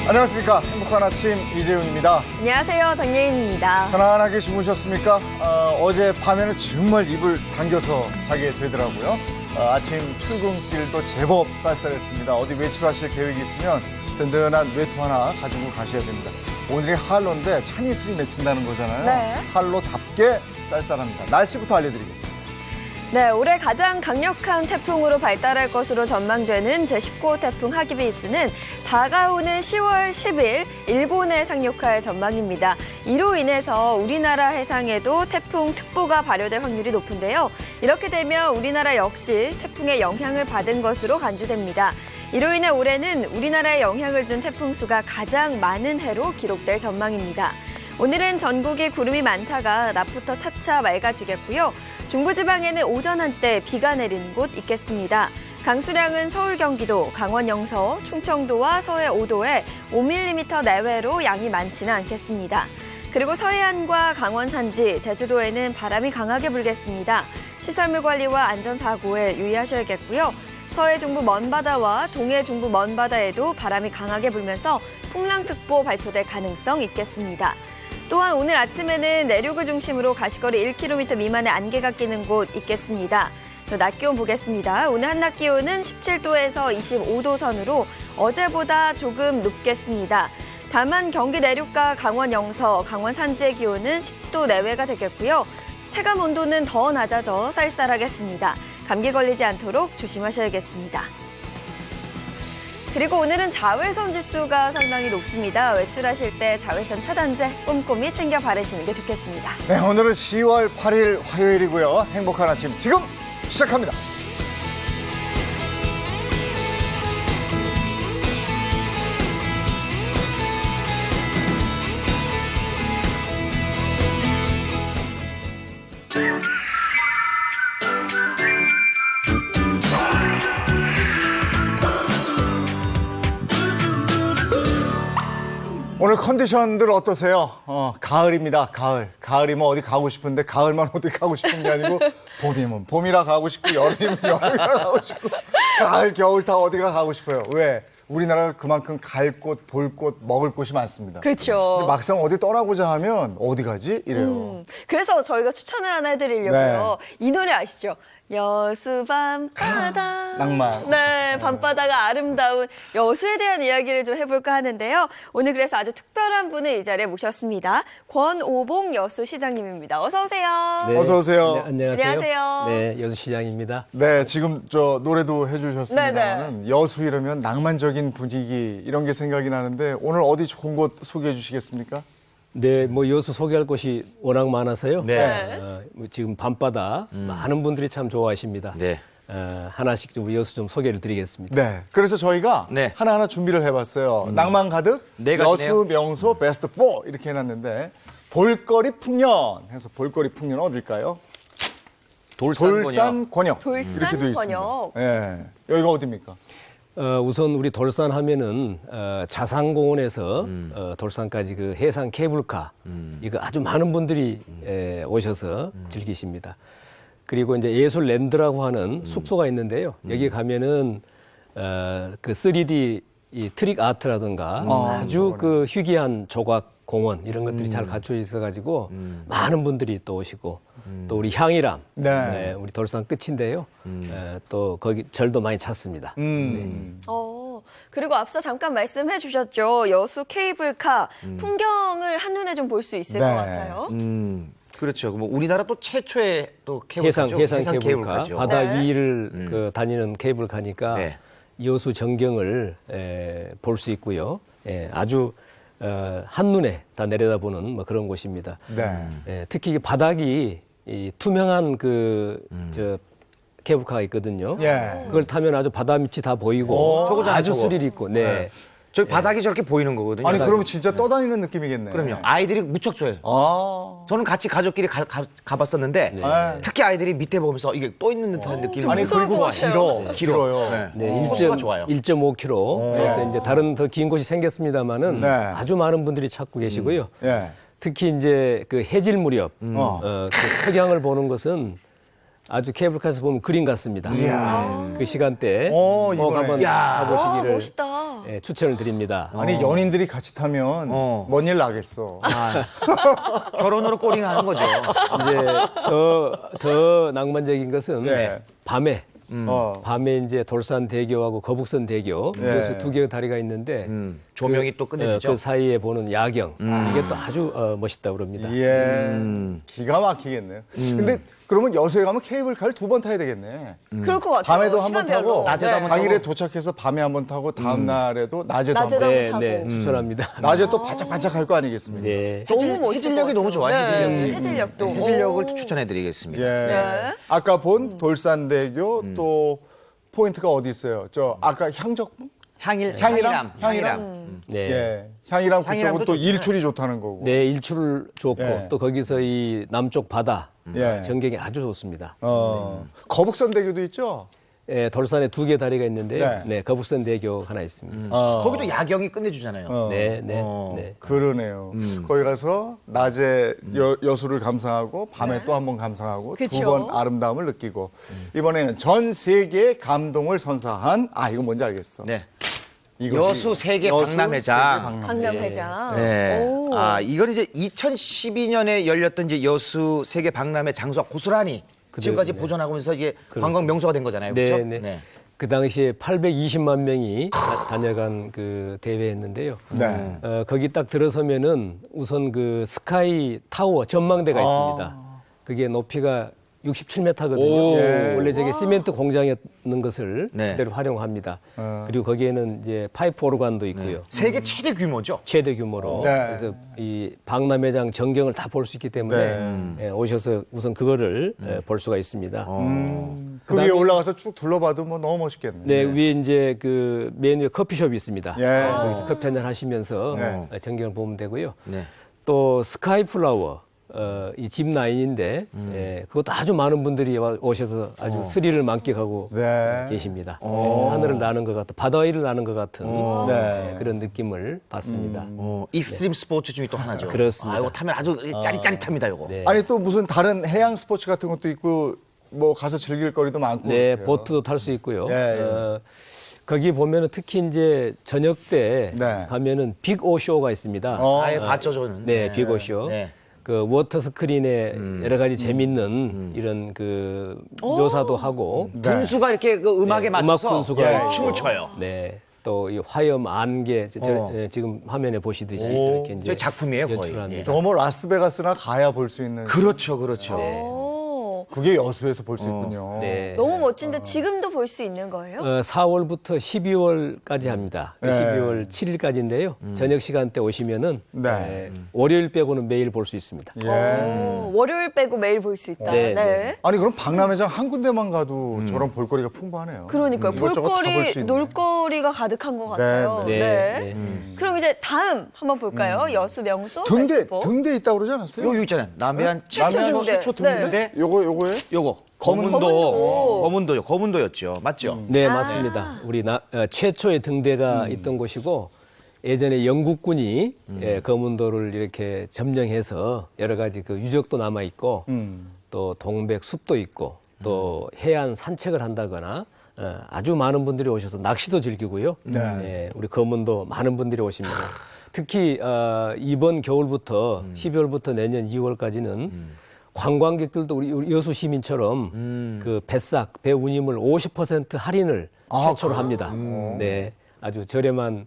안녕하십니까. 행복한 아침 이재훈입니다. 안녕하세요. 정예인입니다. 편안하게 주무셨습니까? 어제 밤에는 정말 이불 당겨서 자게 되더라고요. 아침 출근길도 제법 쌀쌀했습니다. 어디 외출하실 계획이 있으면 든든한 외투 하나 가지고 가셔야 됩니다. 오늘이 한로인데 찬이 있으니 맺힌다는 거잖아요. 네. 한로답게 쌀쌀합니다. 날씨부터 알려드리겠습니다. 네, 올해 가장 강력한 태풍으로 발달할 것으로 전망되는 제19호 태풍 하기비스는 다가오는 10월 10일 일본에 상륙할 전망입니다. 이로 인해서 우리나라 해상에도 태풍특보가 발효될 확률이 높은데요. 이렇게 되면 우리나라 역시 태풍의 영향을 받은 것으로 간주됩니다. 이로 인해 올해는 우리나라에 영향을 준 태풍 수가 가장 많은 해로 기록될 전망입니다. 오늘은 전국이 구름이 많다가 낮부터 차차 맑아지겠고요. 중부지방에는 오전 한때 비가 내리는 곳 있겠습니다. 강수량은 서울, 경기도, 강원 영서, 충청도와 서해 5도에 5mm 내외로 양이 많지는 않겠습니다. 그리고 서해안과 강원 산지, 제주도에는 바람이 강하게 불겠습니다. 시설물 관리와 안전사고에 유의하셔야겠고요. 서해 중부 먼바다와 동해 중부 먼바다에도 바람이 강하게 불면서 풍랑특보 발표될 가능성 있겠습니다. 또한 오늘 아침에는 내륙을 중심으로 가시거리 1km 미만의 안개가 끼는 곳 있겠습니다. 낮 기온 보겠습니다. 오늘 한낮 기온은 17도에서 25도 선으로 어제보다 조금 높겠습니다. 다만 경기 내륙과 강원 영서, 강원 산지의 기온은 10도 내외가 되겠고요. 체감 온도는 더 낮아져 쌀쌀하겠습니다. 감기 걸리지 않도록 조심하셔야겠습니다. 그리고 오늘은 자외선 지수가 상당히 높습니다. 외출하실 때 자외선 차단제 꼼꼼히 챙겨 바르시는 게 좋겠습니다. 네, 오늘은 10월 8일 화요일이고요. 행복한 아침 지금 시작합니다. 오늘 컨디션들 어떠세요? 가을입니다. 가을. 가을이면 어디 가고 싶은데 가을만 어디 가고 싶은 게 아니고 봄이면 봄이라 가고 싶고 여름이면 여름이라 가고 싶고 가을, 겨울 다 어디가 가고 싶어요. 왜? 우리나라가 그만큼 갈 곳, 볼 곳, 먹을 곳이 많습니다. 그렇죠. 근데 막상 어디 떠나고자 하면 어디 가지? 이래요. 그래서 저희가 추천을 하나 해드리려고요. 이 노래 아시죠? 여수 밤바다. 낭만. 네, 밤바다가 아름다운 여수에 대한 이야기를 좀 해볼까 하는데요. 오늘 그래서 아주 특별한 분을 이 자리에 모셨습니다. 권오봉 여수시장님입니다. 어서 오세요. 네. 어서 오세요. 네, 안녕하세요. 안녕하세요. 네, 여수시장입니다. 네, 지금 저 노래도 해주셨습니다만 여수 이러면 낭만적인 분위기 이런 게 생각이 나는데 오늘 어디 좋은 곳 소개해 주시겠습니까? 네, 뭐 여수 소개할 곳이 워낙 많아서요. 네. 뭐 지금 밤바다 많은 분들이 참 좋아하십니다. 네. 하나씩 좀 여수 좀 소개를 드리겠습니다. 네. 그래서 저희가 네. 하나하나 준비를 해봤어요. 낭만 가득, 네 가지네요. 여수 명소 베스트 4 이렇게 해놨는데 볼거리 풍년 해서 볼거리 풍년 어딜까요? 돌산권역. 이렇게 돼 있습니다. 돌산권역. 네. 여기가 어디입니까? 우선 우리 돌산 하면은 자산공원에서 돌산까지 그 해상 케이블카 이거 아주 많은 분들이 오셔서 즐기십니다. 그리고 이제 예술랜드라고 하는 숙소가 있는데요. 여기 가면은 그 3D 이 트릭 아트라든가 아주 그 희귀한 조각 공원 이런 것들이 잘 갖춰 있어가지고 많은 분들이 또 오시고 또 우리 향이람 네. 우리 돌산 끝인데요. 또 거기 절도 많이 찾습니다. 그리고 앞서 잠깐 말씀해 주셨죠. 여수 케이블카 풍경을 한눈에 좀 볼 수 있을 네. 것 같아요. 그렇죠. 뭐 우리나라 또 최초의 또 케이블카죠. 해상 케이블카, 케이블카죠. 바다 네. 위를 그 다니는 케이블카니까 네. 여수 전경을 볼 수 있고요. 아주 한눈에 다 내려다보는 뭐 그런 곳입니다. 네. 특히 이 바닥이 이 투명한 저 케이블카가 있거든요. 예. 그걸 타면 아주 바다 밑이 다 보이고 오. 저거잖아요, 아주 저거. 스릴 있고, 네. 저기 바닥이 저렇게 보이는 거거든요. 아니 그러면 진짜 떠다니는 느낌이겠네. 그럼요. 아이들이 무척 좋아해요. 아. 저는 같이 가족끼리 가봤었는데 네. 특히 아이들이 밑에 보면서 이게 떠 있는 듯한 느낌을 아니 무서울 그리고 것 같아요. 길어요. 네. 네, 코스가 좋아요. 1.5km. 그래서 이제 다른 더 긴 곳이 생겼습니다만은 네. 아주 많은 분들이 찾고 계시고요. 예. 특히 이제 그 해질 무렵 어. 그 석양을 보는 것은 아주 케이블카에서 보면 그림 같습니다. 그 시간대에 꼭 이번에. 한번 야. 와, 가보시기를 멋있다. 예, 추천을 드립니다. 아니 연인들이 같이 타면 뭔 일 나겠어. 결혼으로 꼬링하는 거죠. 이제 더 낭만적인 것은 네. 밤에 어. 밤에 이제 돌산대교하고 거북선 대교 네. 그래서 두 개의 다리가 있는데 조명이 또 끝내주죠. 그 사이에 보는 야경 이게 또 아주 멋있다고 그럽니다. 예. 기가 막히겠네요. 근데 그러면 여수에 가면 케이블카를 2번 타야 되겠네. 그럴 것 같아요. 밤에도 한 번 시간별로. 타고 낮에도 한 번 당일에 도착해서 밤에 한 번 타고 다음 날에도 낮에도 한 번. 낮에도 네, 타고. 네, 추천합니다. 낮에 또 바짝바짝 할 거 아니겠습니까? 네. 너무 멋있을 해질녘이 것 너무 좋아요, 같아요. 해질녘이. 해질녘도. 해질녘을 추천해드리겠습니다. 예. 네. 아까 본 돌산대교 또 포인트가 어디 있어요? 저 아까 향적봉? 향이람? 네. 예. 향이람 향이람도 그쪽은 또 좋잖아요. 일출이 좋다는 거고. 네, 일출 좋고 예. 또 거기서 이 남쪽 바다 예. 전경이 아주 좋습니다. 거북선대교도 있죠? 예, 돌산에 두 개 다리가 있는데요. 네. 네, 거북선 대교 하나 있습니다. 거기도 야경이 끝내주잖아요. 네, 네, 네. 그러네요. 거기 가서 낮에 여수를 감상하고 밤에 또 한 번 감상하고 그쵸. 두 번 아름다움을 느끼고 이번에는 전 세계의 감동을 선사한 이거 뭔지 알겠어. 네. 이거지. 여수 세계 여수 박람회장. 세계 박람회. 박람회장. 네. 오. 이건 이제 2012년에 열렸던 이제 여수 세계 박람회 장소가 고스란히 지금까지 네. 보존하면서 이게 관광 명소가 된 거잖아요. 네, 그렇죠? 네. 그 당시에 820만 명이 다녀간 그 대회였는데요. 네. 거기 딱 들어서면은 우선 그 스카이 타워 전망대가 있습니다. 그게 높이가 67m거든요. 예. 원래 저게 시멘트 공장이었는 것을 네. 그대로 활용합니다. 그리고 거기에는 이제 파이프 오르간도 있고요. 세계 최대 규모죠. 최대 규모로. 네. 그래서 이 박람회장 전경을 다 볼 수 있기 때문에 예, 오셔서 우선 그거를 볼 수가 있습니다. 그 위에 올라가서 쭉 둘러봐도 뭐 너무 멋있겠네. 네, 위에 이제 그 메인 위에 커피숍이 있습니다. 예. 거기서 커피 한잔 하시면서 네. 전경을 보면 되고요. 네. 또 스카이 플라워 이 집 라인인데 예, 그것도 아주 많은 분들이 오셔서 아주 스릴을 만끽하고 네. 계십니다. 예, 하늘을 나는 것 같은 바다 위를 나는 것 같은 네. 예, 그런 느낌을 받습니다. 익스트림 스포츠 중에 또 하나죠. 그렇습니다. 이거 타면 아주 짜릿짜릿합니다, 이거. 네. 아니 또 무슨 다른 해양 스포츠 같은 것도 있고 뭐 가서 즐길 거리도 많고. 네, 그렇대요. 보트도 탈 수 있고요. 예, 예. 거기 보면은 특히 이제 저녁 때 네. 가면은 빅오 쇼가 있습니다. 아예 봤죠, 저는. 네, 빅오 쇼. 네. 그 워터 스크린에 여러 가지 재밌는 이런 그 묘사도 하고 네. 분수가 이렇게 그 음악에 네, 맞춰서 음악 분수가 예, 있고. 춤을 춰요. 네. 또 이 화염 안개 예, 지금 화면에 보시듯이 저렇게 이제 저희 작품이에요, 거의. 연출합니다. 저거 뭐 라스베가스나 가야 볼 수 있는 그렇죠, 그렇죠. 오. 그게 여수에서 볼 수 있군요. 네. 너무 멋진데 지금도 볼 수 있는 거예요? 4월부터 12월까지 합니다. 네. 12월 7일까지인데요. 저녁 시간대 오시면은 네. 월요일 빼고는 매일 볼 수 있습니다. 예. 월요일 빼고 매일 볼 수 있다. 네, 네. 네. 아니 그럼 박람회장 한 군데만 가도 저런 볼거리가 풍부하네요. 그러니까요. 이것저것 다볼수 볼거리, 있네. 놀거리가 가득한 것 같아요. 네, 네. 그럼 이제 다음 한번 볼까요? 여수 명소 등대 엑스포. 등대 있다고 그러지 않았어요? 요 있잖아요. 남해안 최초 등대. 최초 등대. 요거예요? 요거 거문도였죠. 맞죠? 네, 맞습니다. 우리 최초의 등대가 있던 곳이고 예전에 영국군이 거문도를 이렇게 점령해서 여러 가지 그 유적도 남아 있고 또 동백 숲도 있고 또 해안 산책을 한다거나 아주 많은 분들이 오셔서 낚시도 즐기고요. 네. 예, 우리 거문도 많은 분들이 오십니다. 특히 이번 겨울부터 12월부터 내년 2월까지는 관광객들도 우리 여수 시민처럼 그 뱃삭, 배 운임을 50% 할인을 최초로 합니다. 네, 아주 저렴한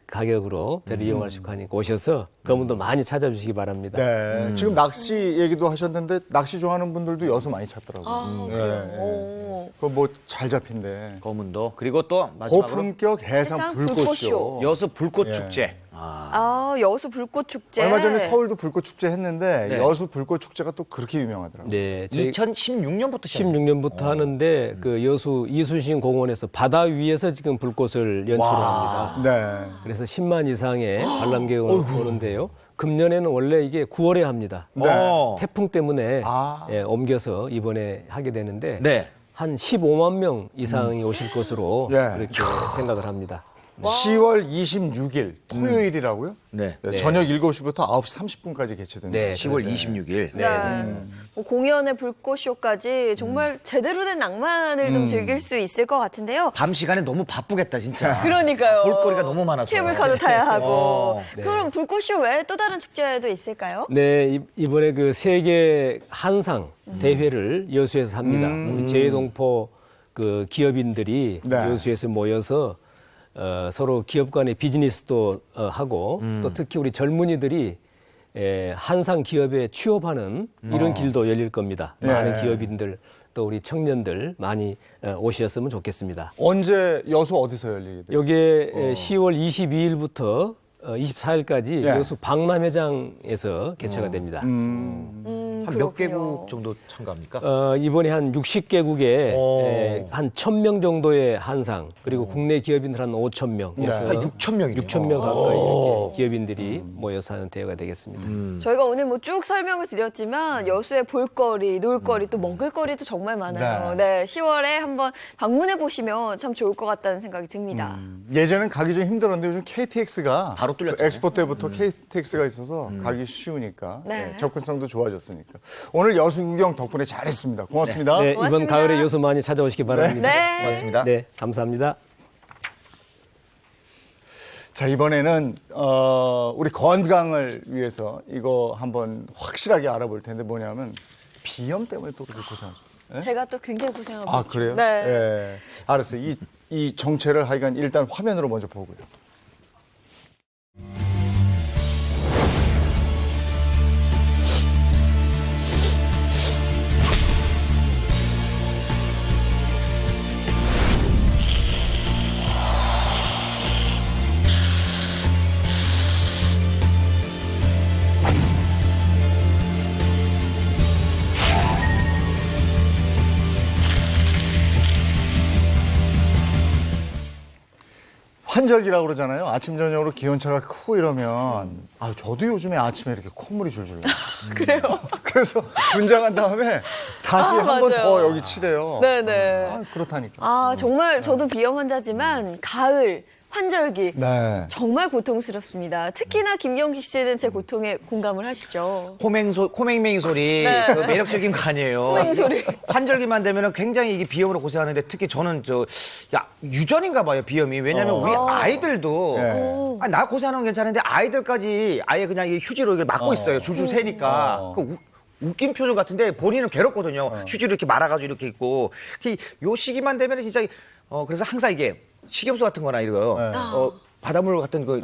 가격으로 배를 이용할 수 있으니까 오셔서 거문도 많이 찾아주시기 바랍니다. 네. 지금 낚시 얘기도 하셨는데 낚시 좋아하는 분들도 여수 많이 찾더라고요. 아, 네. 오. 그거 뭐 잘 잡힌대. 거문도. 그리고 또 마지막으로 고품격 해상 해상 불꽃쇼. 불꽃쇼. 여수 불꽃 예. 축제. 여수 불꽃 축제. 얼마 전에 서울도 불꽃 축제 했는데 네. 여수 불꽃 축제가 또 그렇게 유명하더라고요. 네, 저희 2016년부터 16년부터 하는데 그 여수 이순신 공원에서 바다 위에서 지금 불꽃을 연출합니다. 네. 그래서 10만 이상의 관람객이 오는데요. 금년에는 원래 이게 9월에 합니다. 네. 태풍 때문에 아. 옮겨서 이번에 하게 되는데 네. 한 15만 명 이상이 오실 것으로 예. 그렇게 생각을 합니다. 10월 26일 토요일이라고요? 네. 네, 저녁 7시부터 9시 30분까지 개최됩니다. 네. 10월 26일. 네. 뭐 공연의 불꽃쇼까지 정말 제대로 된 낭만을 좀 즐길 수 있을 것 같은데요. 밤 시간에 너무 바쁘겠다 진짜. 그러니까요. 볼거리가 너무 많아서. 케이블카도 타야 하고. 네. 그럼 불꽃쇼 외에 또 다른 축제도 있을까요? 네, 이번에 그 세계 한상 대회를 여수에서 합니다. 우리 제동포 그 기업인들이 네. 여수에서 모여서 서로 기업 간의 비즈니스도 하고 또 특히 우리 젊은이들이 한상 기업에 취업하는 이런 길도 열릴 겁니다. 예. 많은 기업인들 또 우리 청년들 많이 오셨으면 좋겠습니다. 언제 여수 어디서 열리게 돼요? 여기에 10월 22일부터 24일까지 예. 여수 박람회장에서 개최가 됩니다. 한 몇 개국 정도 참가합니까? 이번에 한 60개국에 오. 한 1,000명 정도의 한상 그리고 국내 기업인들 한 5,000명 네. 해서 한 6,000명이네요. 6,000명 가까이 이렇게 기업인들이 모여서 하는 대회가 되겠습니다. 저희가 오늘 뭐 쭉 설명을 드렸지만 여수의 볼거리, 놀거리, 또 먹을거리도 정말 많아요. 네, 10월에 한번 방문해 보시면 참 좋을 것 같다는 생각이 듭니다. 예전엔 가기 좀 힘들었는데 요즘 KTX가 바로 뚫렸잖아요. 엑스포 때부터 KTX가 있어서 가기 쉬우니까 네. 네, 접근성도 좋아졌으니까 오늘 여수 구경 덕분에 잘했습니다. 고맙습니다. 네, 이번 고맙습니다. 가을에 여수 많이 찾아오시기 바랍니다. 네. 고맙습니다. 네, 감사합니다. 자, 이번에는 우리 건강을 위해서 이거 한번 확실하게 알아볼 텐데 뭐냐면 비염 때문에 또 그렇게 고생하죠. 네? 제가 또 굉장히 고생하고 아, 있죠. 그래요? 네. 예. 알았어요. 이 정체를 하여간 일단 화면으로 먼저 보고요. 환절기라고 그러잖아요. 아침 저녁으로 기온차가 크고 이러면 저도 요즘에 아침에 이렇게 콧물이 줄줄 나요. 그래요? 그래서 분장한 다음에 다시 한 번 맞아요. 더 여기 칠해요. 네네. 그렇다니까. 정말 저도 비염 환자지만 가을, 환절기 네. 정말 고통스럽습니다. 특히나 김경식 씨는 제 고통에 공감을 하시죠. 코맹맹이 소리 네. 그 매력적인 거 아니에요. 코맹 소리. 환절기만 되면은 굉장히 이게 비염으로 고생하는데 특히 저는 유전인가 봐요 비염이. 왜냐면 우리 아이들도 네. 나 고생하는 건 괜찮은데 아이들까지 아예 그냥 이 휴지로 이걸 막고 있어요. 줄줄 새니까. 웃긴 표정 같은데 본인은 괴롭거든요. 휴지로 이렇게 말아가지고 이렇게 있고. 요 시기만 되면 진짜 그래서 항상 이게 식염수 같은 거나 이거 바닷물 같은 그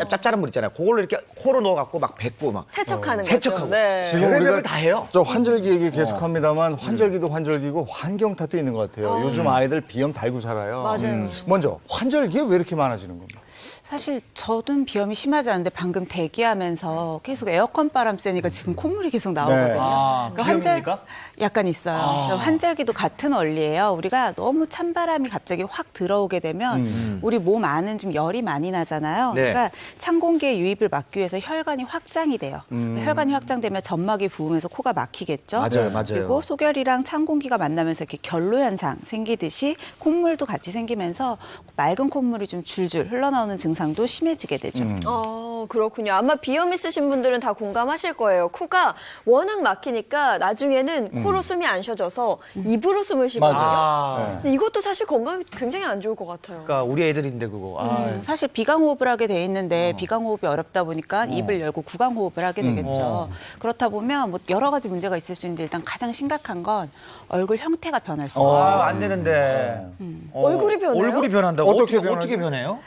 짭짤한 물 있잖아요. 그걸로 이렇게 코로 넣어갖고 막 뱉고 막 세척하는 세척하고. 거죠. 네. 지금 별의별 우리가 걸다 해요. 저 환절기 얘기 계속합니다만 환절기도 환절기고 환경 탓도 있는 것 같아요. 요즘 아이들 비염 달고 살아요. 맞아요. 먼저 환절기에 왜 이렇게 많아지는 겁니까? 사실 저는 비염이 심하지 않은데 방금 대기하면서 계속 에어컨 바람 쐬니까 지금 콧물이 계속 나오거든요. 네. 그러니까 비염입니까? 약간 있어요. 그러니까 환절기도 같은 원리예요. 우리가 너무 찬바람이 갑자기 확 들어오게 되면 우리 몸 안은 좀 열이 많이 나잖아요. 네. 그러니까 찬 공기의 유입을 막기 위해서 혈관이 확장이 돼요. 혈관이 확장되면 점막이 부으면서 코가 막히겠죠. 맞아요, 맞아요. 그리고 소결이랑 찬 공기가 만나면서 이렇게 결로 현상 생기듯이 콧물도 같이 생기면서 맑은 콧물이 좀 줄줄 흘러나오는 증상도 심해지게 되죠. 그렇군요. 아마 비염 있으신 분들은 다 공감하실 거예요. 코가 워낙 막히니까 나중에는 코로 숨이 안 쉬어져서 입으로 숨을 쉬거든요. 근데 이것도 사실 건강에 굉장히 안 좋을 것 같아요. 그러니까 우리 애들인데 그거. 사실 비강호흡을 하게 돼 있는데 비강호흡이 어렵다 보니까 입을 열고 구강호흡을 하게 되겠죠. 그렇다 보면 뭐 여러 가지 문제가 있을 수 있는데 일단 가장 심각한 건 얼굴 형태가 변할 수 있어요. 안 되는데. 얼굴이 변해요? 얼굴이 변한다고? 어떻게 어떻게 변해요?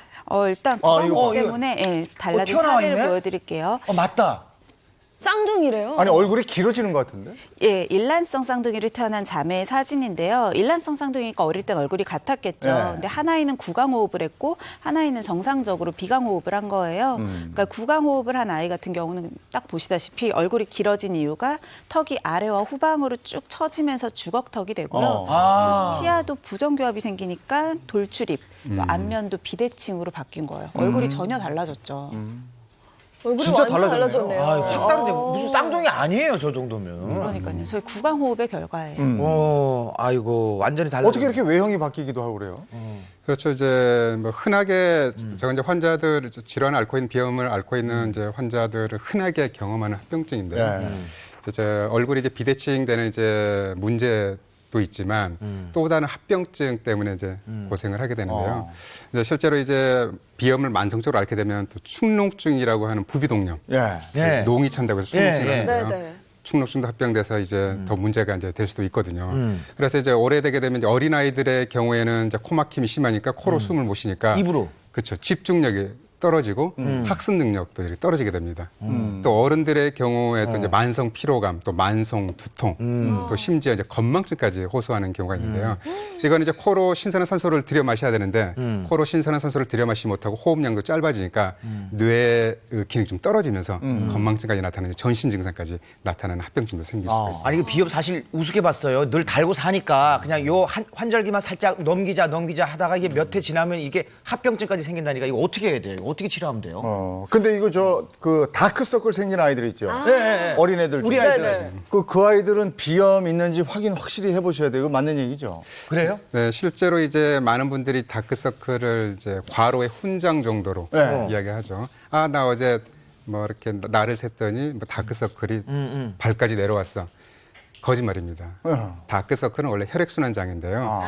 일단 이거 구강호흡 봐. 때문에 달라진 튀어나와 사례를 있네? 보여드릴게요. 맞다. 쌍둥이래요? 아니 얼굴이 길어지는 것 같은데? 예, 일란성 쌍둥이를 태어난 자매의 사진인데요. 일란성 쌍둥이니까 어릴 땐 얼굴이 같았겠죠. 네. 근데 하나이는 구강호흡을 했고 하나이는 정상적으로 비강호흡을 한 거예요. 그러니까 구강호흡을 한 아이 같은 경우는 딱 보시다시피 얼굴이 길어진 이유가 턱이 아래와 후방으로 쭉 처지면서 주걱턱이 되고요. 또 치아도 부정교합이 생기니까 돌출입, 또 안면도 비대칭으로 바뀐 거예요. 얼굴이 전혀 달라졌죠. 얼굴이 진짜 완전 달라졌네요. 달라졌네요. 아, 확 다른데 무슨 쌍둥이 아니에요, 저 정도면. 그러니까요. 저희 구강호흡의 결과예요. 아이고 완전히 달라. 어떻게 이렇게 외형이 바뀌기도 하고 그래요? 그렇죠. 이제 뭐 흔하게 제가 이제 환자들 질환을 앓고 있는 비염을 앓고 있는 이제 환자들을 흔하게 경험하는 합병증인데요. 네. 이제 얼굴이 이제 비대칭되는 이제 문제도 있지만 또 다른 합병증 때문에 이제 고생을 하게 되는데요. 이제 실제로 이제 비염을 만성적으로 앓게 되면 또 축농증이라고 하는 부비동염, 예. 예. 농이 찬다고 해서 축농증을 예, 예. 하는데요. 네네. 축농증도 합병돼서 이제 더 문제가 이제 될 수도 있거든요. 그래서 이제 오래되게 되면 이제 어린 아이들의 경우에는 이제 코막힘이 심하니까 코로 숨을 못 쉬니까 입으로. 그렇죠. 집중력이 떨어지고 학습 능력도 이렇게 떨어지게 됩니다. 또 어른들의 경우에도 이제 만성 피로감, 또 만성 두통, 또 심지어 이제 건망증까지 호소하는 경우가 있는데요. 이건 이제 코로 신선한 산소를 들여 마셔야 되는데 코로 신선한 산소를 들여 마시지 못하고 호흡량도 짧아지니까 뇌의 기능이 좀 떨어지면서 건망증까지 나타나는 전신 증상까지 나타나는 합병증도 생길 수가 있습니다. 아니 그 비염 사실 우습게 봤어요. 늘 달고 사니까 그냥 요 환절기만 살짝 넘기자 하다가 이게 몇 해 지나면 이게 합병증까지 생긴다니까 이거 어떻게 해야 돼요? 어떻게 치료하면 돼요? 근데 이거 그 다크서클 생긴 아이들 있죠? 네. 어린애들 우리 중에. 아이들. 네네. 그 아이들은 비염 있는지 확실히 해보셔야 돼요. 이거 맞는 얘기죠? 그래요? 네, 실제로 이제 많은 분들이 다크서클을 이제 과로의 훈장 정도로 네. 이야기하죠. 아, 나 어제 뭐 이렇게 날을 샜더니 뭐 다크서클이 발까지 내려왔어. 거짓말입니다. 다크서클은 원래 혈액순환 장애인데요.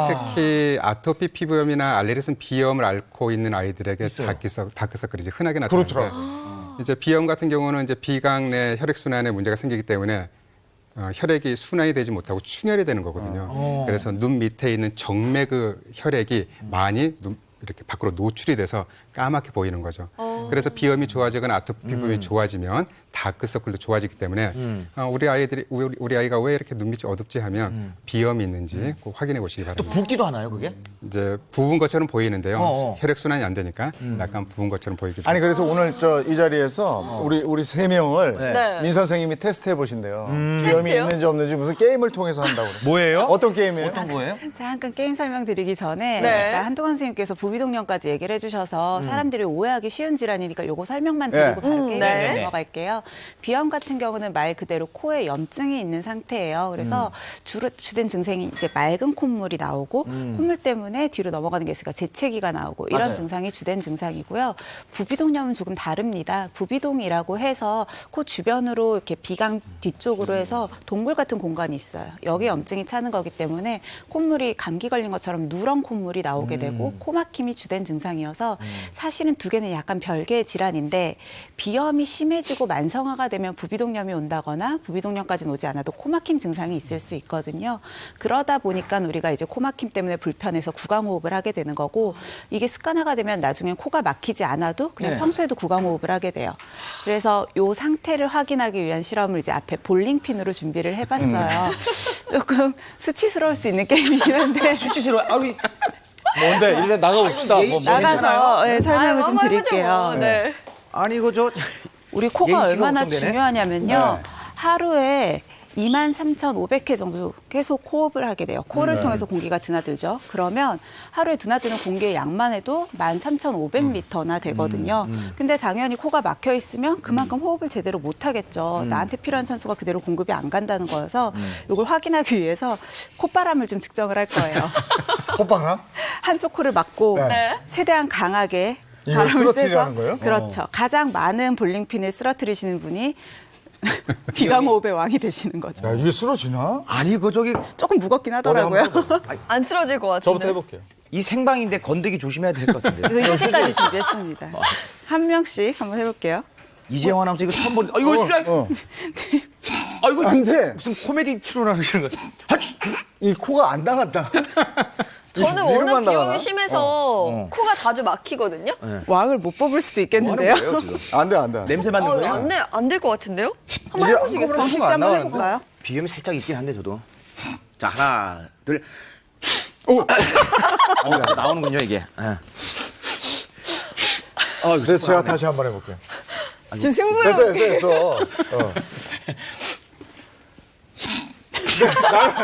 특히 아토피 피부염이나 알레르기성 비염을 앓고 있는 아이들에게 다크서클이 이제 흔하게 나타나는데 이제 비염 같은 경우는 이제 비강 내 혈액순환에 문제가 생기기 때문에 혈액이 순환이 되지 못하고 충혈이 되는 거거든요. 그래서 눈 밑에 있는 정맥의 혈액이 많이 이렇게 밖으로 노출이 돼서 까맣게 보이는 거죠. 그래서 비염이 좋아지거나 아토피 피부염이 좋아지면 다크서클도 좋아지기 때문에 우리 아이가 왜 이렇게 눈밑이 어둡지 하면 비염이 있는지 꼭 확인해 보시기 또 바랍니다. 붓기도 하나요, 그게? 이제 부은 것처럼 보이는데요. 혈액 순환이 안 되니까 약간 부은 것처럼 보이기도 아니 합니다. 그래서 오늘 이 자리에서 우리 세 명을 네. 민 선생님이 테스트해 보신대요. 비염이 테스트요? 있는지 없는지 무슨 게임을 통해서 한다고 그래요. 뭐예요? 어떤 게임이에요? 어떤 거예요? 잠깐 게임 설명드리기 전에 네. 아까 한동원 선생님께서 부비동염까지 얘기를 해주셔서 사람들이 오해하기 쉬운 질환이니까 요거 설명만 드리고 네. 바로 게임으로 네. 넘어갈게요. 비염 같은 경우는 말 그대로 코에 염증이 있는 상태예요. 그래서 주된 증상이 이제 맑은 콧물이 나오고 콧물 때문에 뒤로 넘어가는 게 있으니까 재채기가 나오고 이런 맞아요. 증상이 주된 증상이고요. 부비동염은 조금 다릅니다. 부비동이라고 해서 코 주변으로 이렇게 비강 뒤쪽으로 해서 동굴 같은 공간이 있어요. 여기 염증이 차는 거기 때문에 콧물이 감기 걸린 것처럼 누런 콧물이 나오게 되고 코막힘이 주된 증상이어서 사실은 두 개는 약간 별개의 질환인데 비염이 심해지고 만성화가 되면 부비동염이 온다거나 부비동염까지는 오지 않아도 코막힘 증상이 있을 수 있거든요. 그러다 보니까 우리가 이제 코막힘 때문에 불편해서 구강호흡을 하게 되는 거고 이게 습관화가 되면 나중엔 코가 막히지 않아도 그냥 네. 평소에도 구강호흡을 하게 돼요. 그래서 이 상태를 확인하기 위한 실험을 이제 앞에 볼링핀으로 준비를 해봤어요. 조금 수치스러울 수 있는 게임이긴 한데 수치스러워. 아, 우리 뭔데? 일단 나가봅시다. 예의 나가서 네, 설명을 좀 한번 해보죠, 드릴게요. 뭐. 네. 아니 이거 저 우리 코가 예의시가 얼마나 걱정되네. 중요하냐면요. 네. 하루에 23,500회 정도 계속 호흡을 하게 돼요. 코를 통해서 공기가 드나들죠. 그러면 하루에 드나드는 공기의 양만 해도 13,500리터나 되거든요. 근데 당연히 코가 막혀 있으면 그만큼 호흡을 제대로 못 하겠죠. 나한테 필요한 산소가 그대로 공급이 안 간다는 거여서 이걸 확인하기 위해서 콧바람을 좀 측정을 할 거예요. 콧바람? 한쪽 코를 막고 네. 최대한 강하게 이걸 바람을 쓰러뜨리라는 쐬서 거예요? 그렇죠. 가장 많은 볼링핀을 쓰러뜨리시는 분이 비강호흡의 왕이 되시는 거죠. 야, 이게 쓰러지나? 아니 그 저기 조금 무겁긴 하더라고요. 안 쓰러질 것 같은데. 저부터 해볼게요. 이 생방인데 건드기 조심해야 될 것 같은데. 그래서 휴지까지 준비했습니다. 한 명씩 한번 해볼게요. 이재영 아나운서 이거 처음 보는. 아 이거 아 이거 안 돼. 무슨 코미디 트로나 그러시는 거. 이 코가 안 나간다. 저는 위로만 워낙 나가나? 비염이 심해서 코가 자주 막히거든요. 왕을 못 뽑을 수도 있겠는데요. 뭐 하는 거예요, 지금? 안 돼, 안 돼. 안 돼. 냄새 맡는 거예요? 안될 것 같은데요? 한번 해보시겠어요? 정식 한번 해볼까요? 비염이 살짝 있긴 한데 저도. 자, 하나, 둘. 나오는군요, 이게. 예. 그래서 제가 다시 한번 해볼게요. 지금 승부에 됐어. 나는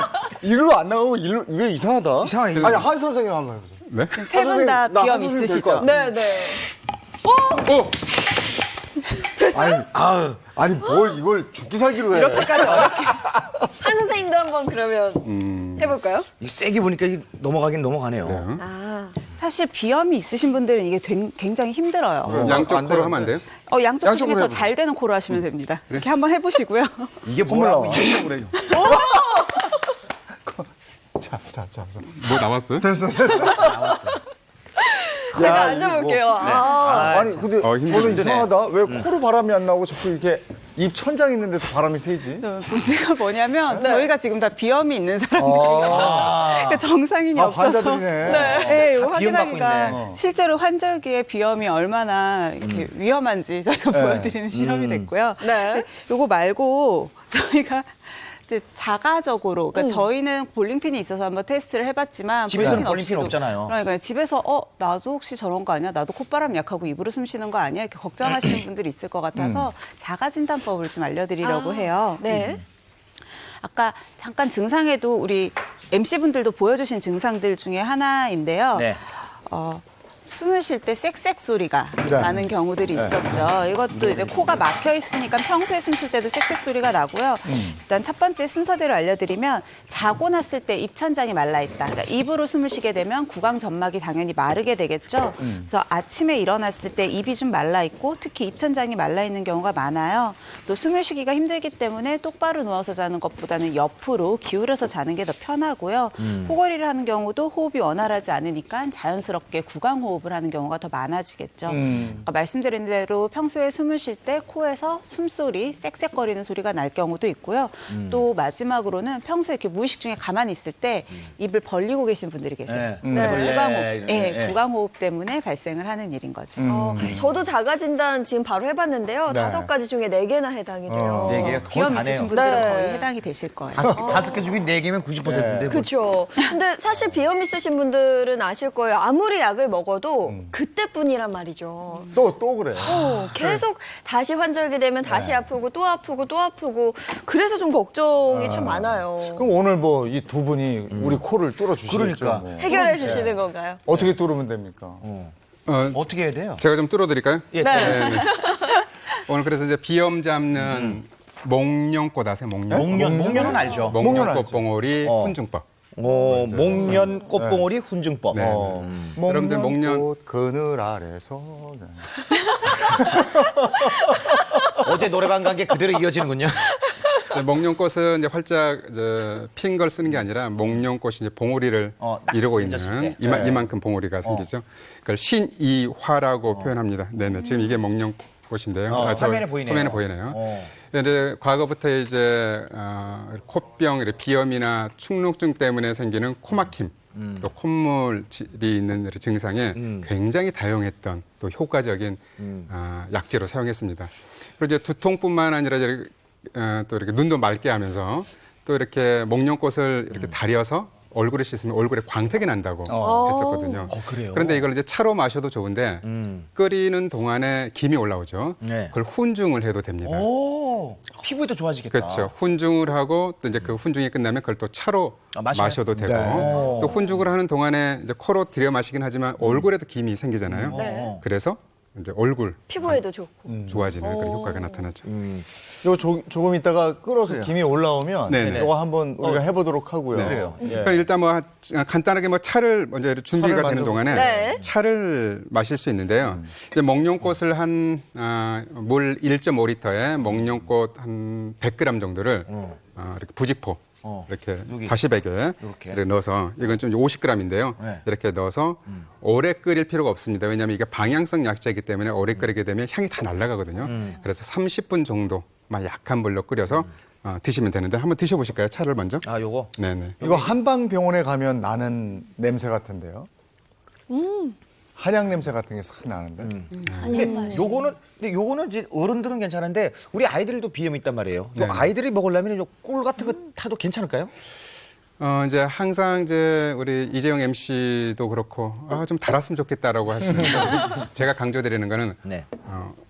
이리로 안 나오고 이리로 왜 이상하다? 이상하네. 아니 한 선생님 한번 해보세요. 네? 세 분 다 나 비염 한 선생님 있으시죠? 될 거야. 네네. 아니 뭘 이걸 죽기 살기로 해. 한 선생님도 한번 그러면 해볼까요? 이 세게 보니까 이게 넘어가긴 넘어가네요. 네. 아, 사실 비염이 있으신 분들은 이게 굉장히 힘들어요. 양쪽 안 코로 되는데. 하면 안 돼요? 양쪽 중에 양쪽으로 더 해보세요. 잘 되는 코로 하시면 됩니다. 이렇게 한번 해보시고요. 이게 콧물 뭐라고 나와. 이게 그래요. 자. 뭐 나왔어요? 됐어. 제가 야, 앉아볼게요. 이거 아, 아니 근데 저는 힘드네. 이상하다. 왜 코로 바람이 안 나오고 자꾸 이렇게 입 천장 있는 데서 바람이 새지? 문제가 뭐냐면 네. 저희가 지금 다 비염이 있는 사람들이에요. 그러니까 정상인이 없어서 환자들이네. 네, 이거 다 비염 갖고 확인하기가 있네. 실제로 환절기에 비염이 얼마나 이렇게 위험한지 저희가 보여드리는 실험이 됐고요. 네. 요거 말고 저희가 이제 자가적으로, 그러니까 저희는 볼링핀이 있어서 한번 테스트를 해봤지만 집에서는 볼링핀 없이도, 없잖아요. 그러니까 집에서 나도 혹시 저런 거 아니야? 나도 콧바람 약하고 입으로 숨 쉬는 거 아니야? 이렇게 걱정하시는 분들이 있을 것 같아서 자가 진단법을 좀 알려드리려고 해요. 네. 아까 잠깐 증상에도 우리 MC분들도 보여주신 증상들 중에 하나인데요. 네. 숨을 쉴 때 쌕쌕 소리가 네. 나는 경우들이 있었죠. 이것도 이제 코가 막혀 있으니까 평소에 숨 쉴 때도 쌕쌕 소리가 나고요. 일단 첫 번째 순서대로 알려드리면 자고 났을 때 입천장이 말라 있다. 그러니까 입으로 숨을 쉬게 되면 구강 점막이 당연히 마르게 되겠죠. 그래서 아침에 일어났을 때 입이 좀 말라 있고 특히 입천장이 말라 있는 경우가 많아요. 또 숨을 쉬기가 힘들기 때문에 똑바로 누워서 자는 것보다는 옆으로 기울여서 자는 게 더 편하고요. 호거리를 하는 경우도 호흡이 원활하지 않으니까 자연스럽게 구강 호흡을 하는 경우가 더 많아지겠죠. 그러니까 말씀드린 대로 평소에 숨을 쉴 때 코에서 숨소리, 쌕쌕거리는 소리가 날 경우도 있고요. 또 마지막으로는 평소에 이렇게 무의식 중에 가만히 있을 때 입을 벌리고 계신 분들이 계세요. 네. 구강호흡 때문에 발생을 하는 일인 거죠. 저도 자가 진단 지금 바로 해봤는데요. 네. 5가지 중에 4개나 해당이 돼요. 4개가 거의 비염 다네요. 있으신 분들은 네. 거의 해당이 되실 거예요. 5개 중에 4개면 90%인데. 그렇죠. 근데 사실 비염 있으신 분들은 아실 거예요. 아무리 약을 먹어도 그때뿐이란 말이죠. 또 그래. 계속 다시 환절기 되면 다시 아프고 또 아프고 또 아프고 그래서 좀 걱정이 참 많아요. 그럼 오늘 뭐 이 두 분이 우리 코를 뚫어 주시겠죠. 그러니까. 뭐. 해결해 주시는 건가요? 어떻게 뚫으면 됩니까? 어떻게 해야 돼요? 제가 좀 뚫어드릴까요? 예, 네. 오늘 그래서 이제 비염 잡는 목련꽃 아세요? 목련은 알죠. 목련꽃 알죠. 봉오리 어. 훈증법. 목련 꽃봉오리 훈증법. 네. 여러분들 목련꽃 그늘 아래서. 네. 어제 노래방 간 게 그대로 이어지는군요. 목련꽃은 이제 활짝 핀 걸 쓰는 게 아니라 목련꽃이 이제 봉오리를 딱 이루고 얹었을 있는 때. 이만큼 봉오리가 생기죠. 그걸 신이화라고 표현합니다. 네네. 지금 이게 목련꽃인데요. 화면에 보이네요. 화면에 보이네요. 근데 과거부터 이제 코병, 비염이나 축농증 때문에 생기는 코막힘, 또 콧물이 있는 증상에 굉장히 다양했던 또 효과적인 약재로 사용했습니다. 그리고 이제 두통뿐만 아니라 또 이렇게 눈도 맑게 하면서 또 이렇게 목련꽃을 이렇게 다려서 얼굴에 씻으면 얼굴에 광택이 난다고 했었거든요. 그래요? 그런데 이걸 이제 차로 마셔도 좋은데 끓이는 동안에 김이 올라오죠. 네. 그걸 훈증을 해도 됩니다. 오, 피부에도 좋아지겠다. 그렇죠. 훈증을 하고 또 이제 그 훈증이 끝나면 그걸 또 차로 마셔요? 마셔도 되고 네. 또 훈증을 하는 동안에 이제 코로 들여 마시긴 하지만 얼굴에도 김이 생기잖아요. 네. 그래서 이제 얼굴 피부에도 좋고. 좋아지는 그런 효과가 나타나죠. 이거 조금 있다가 끓어서 김이 올라오면 네네. 이거 한번 우리가 해보도록 하고요. 네. 그래요. 예. 그러니까 일단 뭐 간단하게 뭐 차를 먼저 준비가 차를 되는 동안에 네. 차를 마실 수 있는데요. 이제 목련꽃을 한 물 1.5리터에 목련꽃 한 100g 정도를 이렇게 부직포 이렇게 여기. 다시백에 이렇게. 넣어서 이건 좀 50g인데요. 네. 이렇게 넣어서 오래 끓일 필요가 없습니다. 왜냐하면 이게 방향성 약재이기 때문에 오래 끓이게 되면 향이 다 날아가거든요. 그래서 30분 정도만 약한 불로 끓여서 드시면 되는데 한번 드셔보실까요? 차를 먼저. 아, 요거. 네네. 이거 한방병원에 가면 나는 냄새 같은데요. 한약 냄새 같은 게 싹 나는데. 근데 요거는 이제 어른들은 괜찮은데 우리 아이들도 비염이 있단 말이에요. 네. 아이들이 먹으려면 요 꿀 같은 거 타도 괜찮을까요? 이제 항상 이제 우리 이재용 MC도 그렇고 좀 달았으면 좋겠다라고 하시는데 제가 강조드리는 거는 네.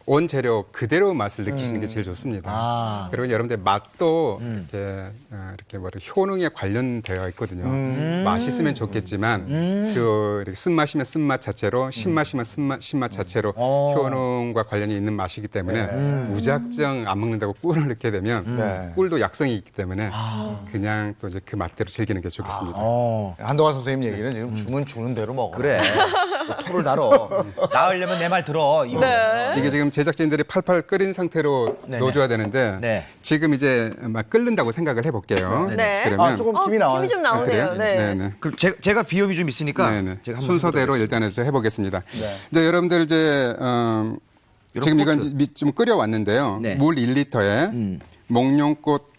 온 재료 그대로 맛을 느끼시는 게 제일 좋습니다. 그리고 여러분들 맛도 이렇게 뭐 효능에 관련되어 있거든요. 맛있으면 좋겠지만 그 이렇게 쓴맛이면 쓴맛 자체로 신맛이면 신맛 자체로 효능과 관련이 있는 맛이기 때문에 무작정 안 먹는다고 꿀을 넣게 되면 네. 꿀도 약성이 있기 때문에 그냥 또 이제 그 맛대로 즐기는 게 좋겠습니다. 한동환 선생님 얘기는 지금 주면 주는 대로 먹어. 그래. 토를 달어. 나으려면 내 말 들어. 이거. 이게 지금 제작진들이 팔팔 끓인 상태로 네네. 넣어줘야 되는데 네. 지금 이제 막 끓는다고 생각을 해볼게요. 네. 그러면 조금 김이 나와요. 힘이 좀 나오네요. 그래요? 네. 네네. 그럼 제가 비염이 좀 있으니까 네네. 제가 한번 순서대로 해보도록 일단은 이제 해보겠습니다. 네. 이제 여러분들 이제 지금 이런 이건 좀 끓여왔는데요. 네. 물 1리터에 목련꽃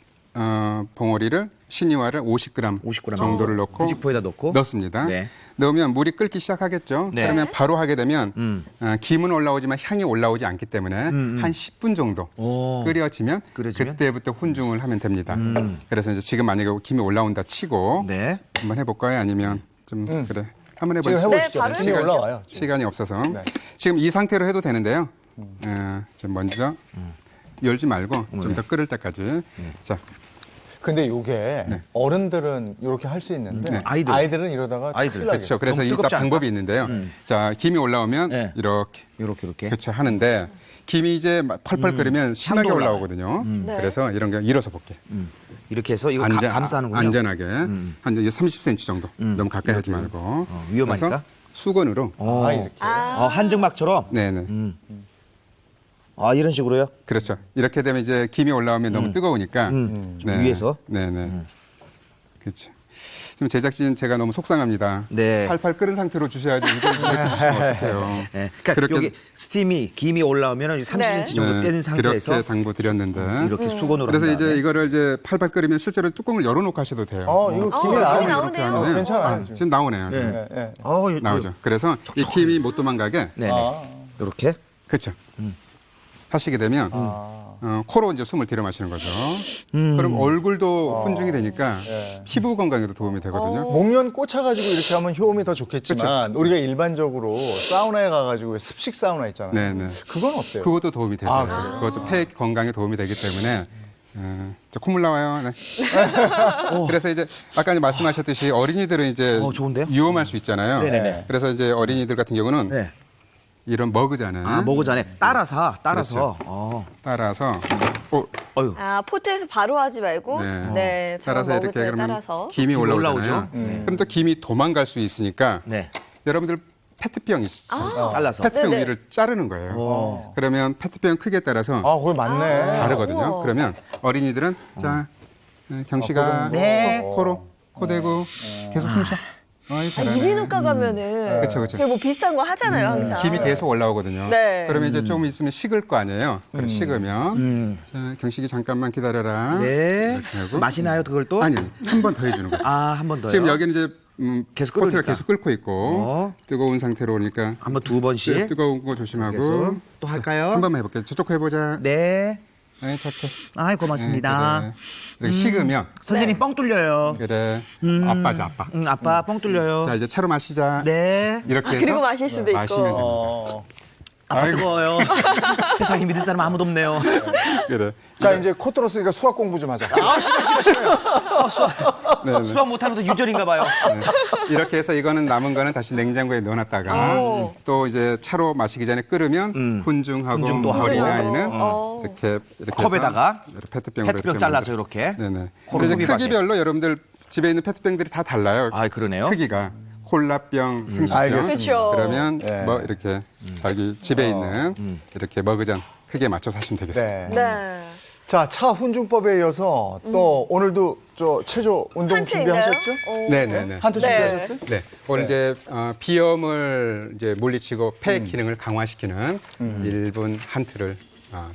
봉오리를 신이와를 50g, 50g 정도를 넣고 부직포에다 넣고 넣습니다. 네. 넣으면 물이 끓기 시작하겠죠. 네. 그러면 바로 하게 되면 김은 올라오지만 향이 올라오지 않기 때문에 한 10분 정도 오. 끓여지면 그때부터 훈중을 하면 됩니다. 그래서 이제 지금 만약에 김이 올라온다 치고 네. 한번 해볼까요? 아니면 좀 그래 한번 지금 해보시죠. 해보시죠. 바로 김이 해보시죠. 올라와요. 지금. 시간이 없어서 네. 지금 이 상태로 해도 되는데요. 좀 먼저 열지 말고 좀 더 끓을 때까지. 자, 근데 이게 어른들은 이렇게 할 수 있는데 네. 아이들은 이러다가 아이들. 큰일 그렇죠. 나겠어요. 그래서 너무 이따 뜨겁지 않나? 방법이 있는데요. 자, 김이 올라오면 네. 이렇게 이렇게. 그렇죠 하는데 김이 이제 막 펄펄 끓으면 심하게 향도 올라오거든요. 네. 그래서 이런 거 일어서 볼게. 이렇게 해서 이거 감싸는군요. 안전하게 한 이제 30cm 정도. 너무 가까이 하지 말고. 위험하니까. 그래서 수건으로. 이렇게. 한증막처럼. 네네. 이런 식으로요? 그렇죠. 이렇게 되면 이제 김이 올라오면 너무 뜨거우니까 좀 위에서. 네네. 그렇죠. 지금 제작진 제가 너무 속상합니다. 네. 팔팔 끓은 상태로 주셔야지 이걸 이렇게 주시면 어떡해요. 네. 그러니까 그렇게- 여기 김이 올라오면 30cm 정도 뗀 상태에서 그렇게 당부 드렸는데. 이렇게 수건으로 그래서 한 이제 다음에. 이거를 이제 팔팔 끓이면 실제로 뚜껑을 열어놓고 하셔도 돼요. 이거 김이 나오네. 나오네요. 나오네요. 하는데요. 괜찮아요. 지금 나오네요. 지금. 네. 네. 나오죠. 그래서 이 김이 못 도망가게. 네네. 이렇게. 그렇죠. 하시게 되면 코로 이제 숨을 들여 마시는 거죠. 그럼 얼굴도 훈중이 되니까 피부 건강에도 도움이 되거든요. 목련 꽂아가지고 이렇게 하면 효험이 더 좋겠지만 우리가 일반적으로 사우나에 가가지고 습식 사우나 있잖아요. 네네. 그건 어때요? 그것도 도움이 되세요. 아, 그래요? 그것도 폐 건강에 도움이 되기 때문에. 저 콧물 나와요. 네. 그래서 이제 아까 이제 말씀하셨듯이 어린이들은 이제 좋은데요? 위험할 수 있잖아요. 네네네. 그래서 이제 어린이들 같은 경우는 네. 이런 머그잔에 먹을 전에 따라서. 그렇죠. 따라서 어휴. 포트에서 바로 하지 말고 네, 따라서 저런 이렇게 머그잔에 그러면 따라서 김이 김이 올라오잖아요. 올라오죠. 그럼 또 김이 도망갈 수 있으니까 네. 여러분들 페트병 있죠. 잘라서. 페트병 네네. 위를 자르는 거예요. 그러면 페트병 크기에 따라서 그거 맞네. 다르거든요. 우와. 그러면 어린이들은 자 경씨가 네. 코 대고 계속 숨 쉬어. 잘하네. 이비인후과 가면은 그쵸, 그쵸. 그게 뭐 비슷한 거 하잖아요, 항상. 김이 계속 올라오거든요. 네. 그러면 이제 조금 있으면 식을 거 아니에요. 그럼 식으면 자, 경식이 잠깐만 기다려라. 네. 이렇게 하고. 맛이 나요, 그걸 또? 아니, 한 번 더 해주는 거죠. 한 번 더요. 지금 여기는 이제 계속 포트가 끓으니까. 계속 끓고 있고 뜨거운 상태로 오니까 한번 두 번씩. 네, 뜨거운 거 조심하고 그래서 또 할까요? 한 번만 해볼게요. 저쪽 해보자. 네. 네, 착해. 아이, 고맙습니다. 네, 그래. 이렇게 식으면 선생님 뻥 뚫려요. 그래 아빠죠 아빠. 아빠 뻥 뚫려요. 자 이제 차로 마시자. 네. 이렇게 해서 그리고 마실 수도 있고. 마시면 됩니다. 아빠 뜨거워요. 세상에 믿을 사람 아무도 없네요. 그래. 자, 이제 코 뚫었으니까 수학 공부 좀 하자. 네, 네. 수학 못하는 것도 유절인가 봐요. 이렇게 해서 이거는 남은 거는 다시 냉장고에 넣어놨다가 오. 또 이제 차로 마시기 전에 끓으면 훈중하고 훈중도 하고. 어린아이는 어. 이렇게 컵에다가 해서 페트병으로 페트병 이렇게 잘라서 만들어서. 이렇게. 네네. 코로 그래서 흡입하게. 크기별로 여러분들 집에 있는 페트병들이 다 달라요. 아, 그러네요. 크기가 콜라병, 생수병. 알겠습니다. 그쵸. 그러면 네. 뭐 이렇게 자기 집에 있는 이렇게 머그잔 크기에 맞춰서 하시면 되겠습니다. 네. 네. 자, 차 훈증법에 이어서 또 오늘도 저 체조 운동 한트인가요? 준비하셨죠? 네네네. 한트 네. 준비하셨어요? 네, 오늘 이제 비염을 이제 물리치고 폐 기능을 강화시키는 1분 한트를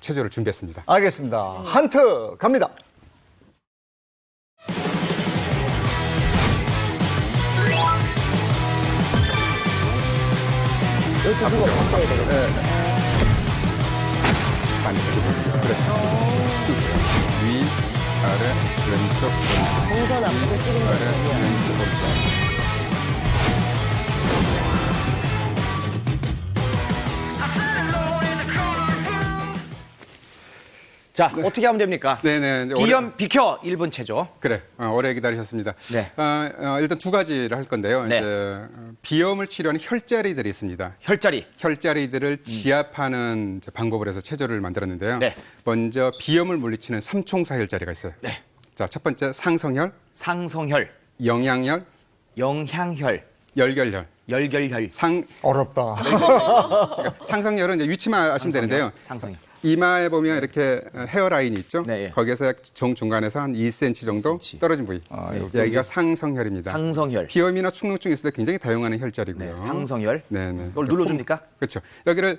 체조를 준비했습니다. 알겠습니다. 한트 갑니다. 그렇죠. 위, 아래, 왼쪽, 오른쪽. 동선 앞으로 찍은 아래, 왼쪽, 오른쪽. 자, 어떻게 하면 됩니까? 네네. 이제 비염 비켜 1분 체조. 그래, 오래 기다리셨습니다. 네. 일단 두 가지를 할 건데요. 네. 이제 비염을 치료하는 혈자리들이 있습니다. 혈자리. 혈자리들을 지압하는 이제 방법을 해서 체조를 만들었는데요. 네. 먼저 비염을 물리치는 삼총사 혈자리가 있어요. 네. 자, 첫 번째 상성혈, 상성혈, 영양혈, 영향혈, 열결혈. 열결혈. 어렵다. 상성혈은 이제 위치만 아시면 되는데요. 상성혈. 이마에 보면 이렇게 헤어라인이 있죠. 네, 예. 거기에서 정중간에서 한 2cm 정도 2cm. 떨어진 부위. 여기가 상성혈입니다. 상성혈. 비염이나 축농증이 있을 때 굉장히 다용하는 혈자리고요. 네, 상성혈. 네네. 이걸 눌러줍니까? 그렇죠. 여기를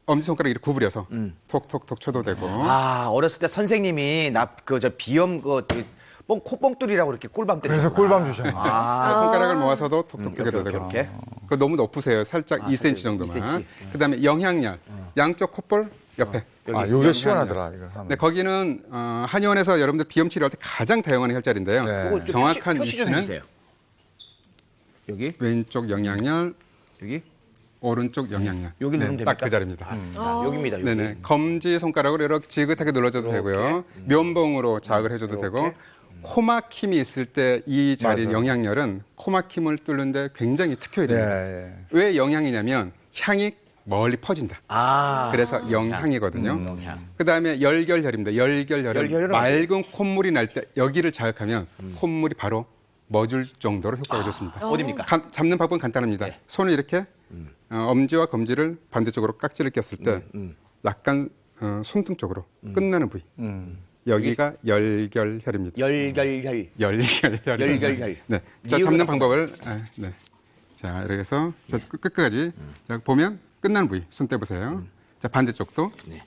엄지손가락 이렇게 구부려서 톡톡톡 쳐도 되고. 아, 어렸을 때 선생님이 나 그 저 비염 코뻥뚫이라고 이렇게 꿀밤 때리셨구나. 그래서 꿀밤 주셨네. 손가락을 모아서도 톡톡 이렇게, 해도 되고. 이렇게. 그거 너무 높으세요. 살짝 2cm 정도만. 2cm. 그다음에 영향열. 양쪽 콧볼 옆에. 아, 요게 시원하더라, 이거. 하면. 네, 거기는 한의원에서 여러분들 비염 치료할 때 가장 다용하는 혈자리인데요. 네. 그거 좀 정확한 표시 좀 위치는 해주세요. 여기, 왼쪽 영향열, 여기, 오른쪽 영향열. 여기 누르면 딱 됩니까? 그 자리입니다. 여기입니다. 여기. 네네. 검지 손가락으로 이렇게 지긋하게 눌러줘도 되고요. 면봉으로 자극을 해줘도 되고. 코막힘이 있을 때 이 자리 맞아요. 영향열은 코막힘을 뚫는데 굉장히 특효이 예, 됩니다. 예. 왜 영향이냐면 향이 멀리 퍼진다. 아, 그래서 영향이거든요. 영향. 그다음에 열결혈입니다. 열결혈은 열결혈은 맑은 콧물이 날 때 여기를 자극하면 콧물이 바로 멎을 정도로 효과가 좋습니다. 어디입니까? 잡는 방법은 간단합니다. 네. 손을 이렇게 엄지와 검지를 반대쪽으로 깍지를 꼈을 때 약간 손등 쪽으로 끝나는 부위. 여기가 열결혈입니다. 열결혈. 열결혈. 열결혈. 네. 자, 이유가 잡는 방법을 네. 자, 이렇게 해서 자, 끝까지 자, 보면 끝나는 부위 손 떼보세요. 자, 반대쪽도 네.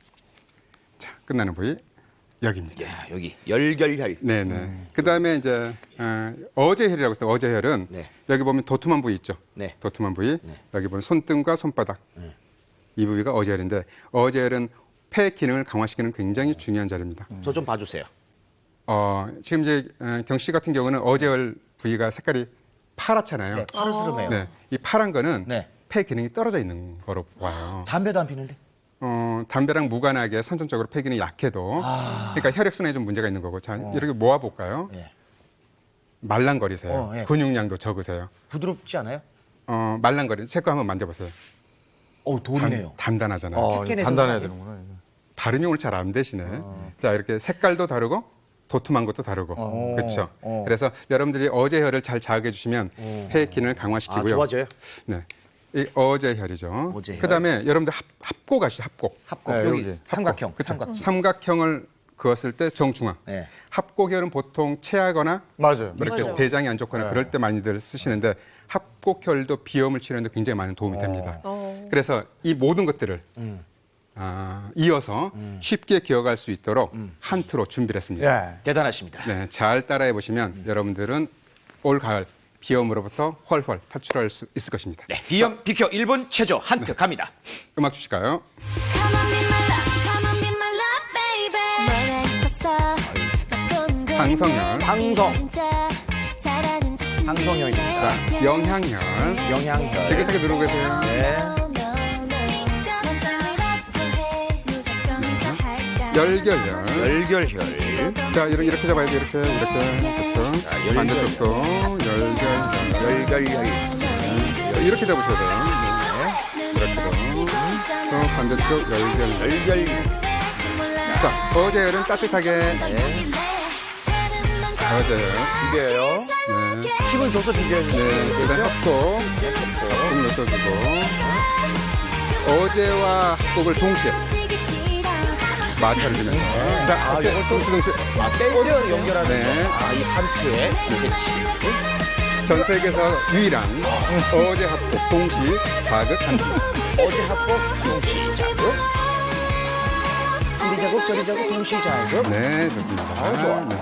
자, 끝나는 부위 여기입니다. 야, 여기 열결혈. 네네. 그 다음에 이제 어제혈이라고 했어요. 어제혈은 네. 여기 보면 도톰한 부위 있죠. 네. 도톰한 부위. 여기 보면 손등과 손바닥. 이 부위가 어제혈인데 어제혈은 폐 기능을 강화시키는 굉장히 중요한 자리입니다. 저 좀 봐주세요. 지금 이제 경 씨 같은 경우는 어제혈 부위가 색깔이 파랗잖아요. 네, 파르스름해요. 네. 이 파란 거는 네. 폐 기능이 떨어져 있는 거로 봐요. 담배도 안 피는데? 담배랑 무관하게 선천적으로 폐 기능이 약해도 그러니까 혈액순환에 좀 문제가 있는 거고. 자, 이렇게 모아볼까요? 네. 말랑거리세요. 예. 근육량도 적으세요. 부드럽지 않아요? 말랑거리. 제 거 한번 만져보세요. 돌이네요. 단단하잖아요. 캔에서 단단해야 나와요? 되는구나. 이거. 발음이 오늘 잘 안 되시네. 자, 이렇게 색깔도 다르고 도톰한 것도 다르고. 그렇죠. 그래서 여러분들이 어제혈을 잘 자극해 주시면 폐 기능을 강화시키고요. 아, 좋아져요? 네. 이 어제혈이죠. 어제혈. 그다음에 여러분들 합곡 아시죠? 합곡. 합곡. 네, 여기 여기. 삼각형. 그렇죠. 삼각형을 그었을 때 정중앙. 네. 합곡혈은 보통 체하거나 맞아요. 이렇게 맞아요. 대장이 안 좋거나 네. 그럴 때 많이들 쓰시는데 합곡혈도 비염을 치료하는데 굉장히 많은 도움이 됩니다. 그래서 이 모든 것들을 이어서 쉽게 기억할 수 있도록 한트로 준비를 했습니다. 예. 대단하십니다. 네, 잘 따라해 보시면 여러분들은 올 가을 비염으로부터 훨훨 탈출할 수 있을 것입니다. 네, 비염 비켜 1분 체조 한트 갑니다. 음악 주실까요? Come on be my love, come on be my love, baby. 너랑 있었어. 나쁜 걸 상성혈, 방성. 진짜 잘하는 짓인데. 상성혈입니다. 자, 영향혈. 영향혈. 깨끗하게 누르고 계세요. 네. 열결혈. 열결혈. 자, 이렇게 잡아야 돼. 이렇게. 그렇죠. 반대쪽도 열결혈. 열결혈. 이렇게 잡으셔야 돼요. 네. 이렇게도. 또 반대쪽 열결. 열결. 자, 어제혈은 따뜻하게. 어제혈. 비벼요. 네. 힘을 줘서 비벼야 네. 돼요. 그다음 합곡. 합곡 넣어주고. 어제와 합곡을 동시에. 마찰을 주면서. 자, 어때? 동시동시. 땡으로 연결하는 네. 이 판트에 캐치. 전 세계에서 유일한 어제 합곡 동시 자극 한지. 어제 합곡 동시 자극. 이리 자극 저리 자극 동시 자극. 네, 좋습니다. 좋아. 네.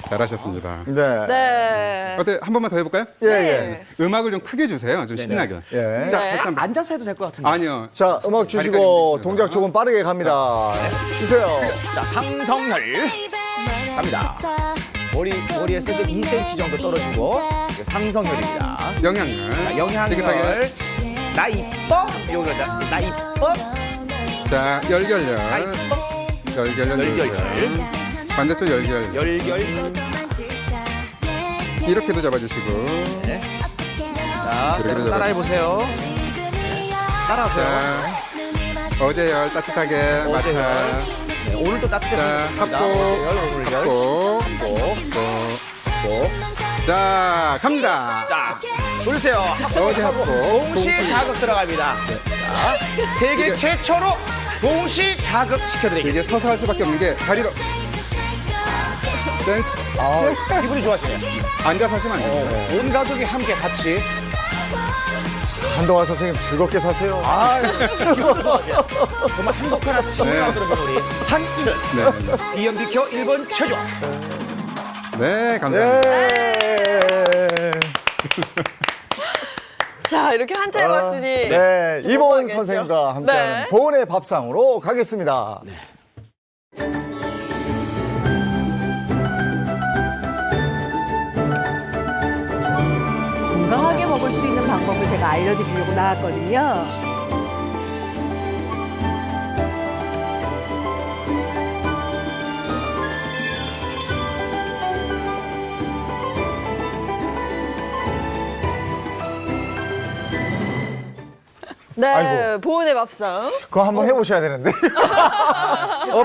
잘하셨습니다. 네. 네. 어때? 한 번만 더 해볼까요? 예, 예. 음악을 좀 크게 주세요. 좀 신나게. 예. 자, 네. 다시 한 번. 앉아서 해도 될 것 같은데. 아니요. 자, 음악 주시고 다리까지 동작 조금 빠르게 갑니다. 주세요. 자, 상성혈 갑니다. 머리에서 좀 2cm 정도 떨어지고 이게 상성혈입니다. 영향을. 자, 영향혈. 깨끗하게. 나 이뻐. 여기가 나 이뻐. 자, 열결열. 나 이뻐. 열결열. 반대쪽 열결. 열결. 이렇게도 잡아주시고. 자, 그래도 따라해 보세요. 따라하세요. 자, 어제 열 따뜻하게 어제 마찰. 네, 오늘도 자, 따뜻했습니다. 합곡. 오늘 열. 합곡. 자, 갑니다. 자, 보세요. 어제 합곡. 동시 자극 들어갑니다. 자, 세계 최초로 동시 자극 이제 시켜드리겠습니다. 서서 할 수밖에 없는 게 다리로. 댄스. 기분이 좋아지네요. 앉아서 하시면 안 돼요. 온 가족이 함께 같이. 한동안 선생님 즐겁게 사세요. 기분 좋아져요. 정말 행복한 아침을 만들어준 우리 한끼는 네. 이연비켜 1번 최종. 네, 감사합니다. 네. 자, 이렇게 한타 해봤으니. 네, 좀 이보은 먹어야겠죠? 선생님과 함께하는 네. 보은의 밥상으로 가겠습니다. 건강하게 먹을 수 있는 방법을 제가 알려드리려고 나왔거든요. 네, 아이고. 보은의 밥상. 그거 한번 해보셔야 되는데.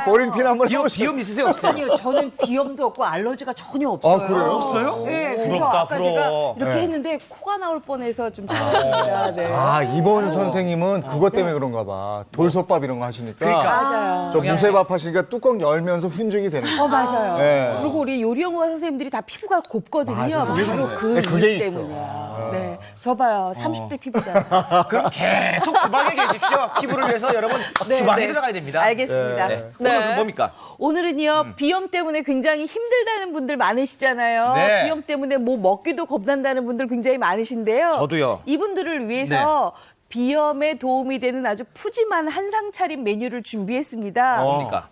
보림핀 한번 비염 해보시죠. 있으세요? 없어요? 아니요, 저는 비염도 없고 알러지가 전혀 없어요. 아, 그래요? 없어요? 네, 그래서 부럽다, 아까 부러워. 제가 이렇게 네. 했는데 코가 나올 뻔해서 좀 참았습니다. 네. 아, 이보은 선생님은 그것 때문에 그런가 봐. 돌솥밥 이런 거 하시니까. 그러니까. 맞아요. 저 무쇠밥 하시니까 뚜껑 열면서 훈증이 되는 거예요. 맞아요. 네. 그리고 우리 요리연구가 선생님들이 다 피부가 곱거든요. 맞아요. 바로 그 네, 그게 이유 있어. 때문이에요. 네, 저 봐요. 30대 피부잖아요. 그럼 계속 주방에 계십시오. 피부를 위해서 여러분 주방에 들어가야 됩니다. 알겠습니다. 네. 네. 오늘 그럼 뭡니까? 오늘은요, 비염 때문에 굉장히 힘들다는 분들 많으시잖아요. 네. 비염 때문에 뭐 먹기도 겁난다는 분들 굉장히 많으신데요. 저도요. 이분들을 위해서 비염에 도움이 되는 아주 푸짐한 한상 차림 메뉴를 준비했습니다. 뭡니까?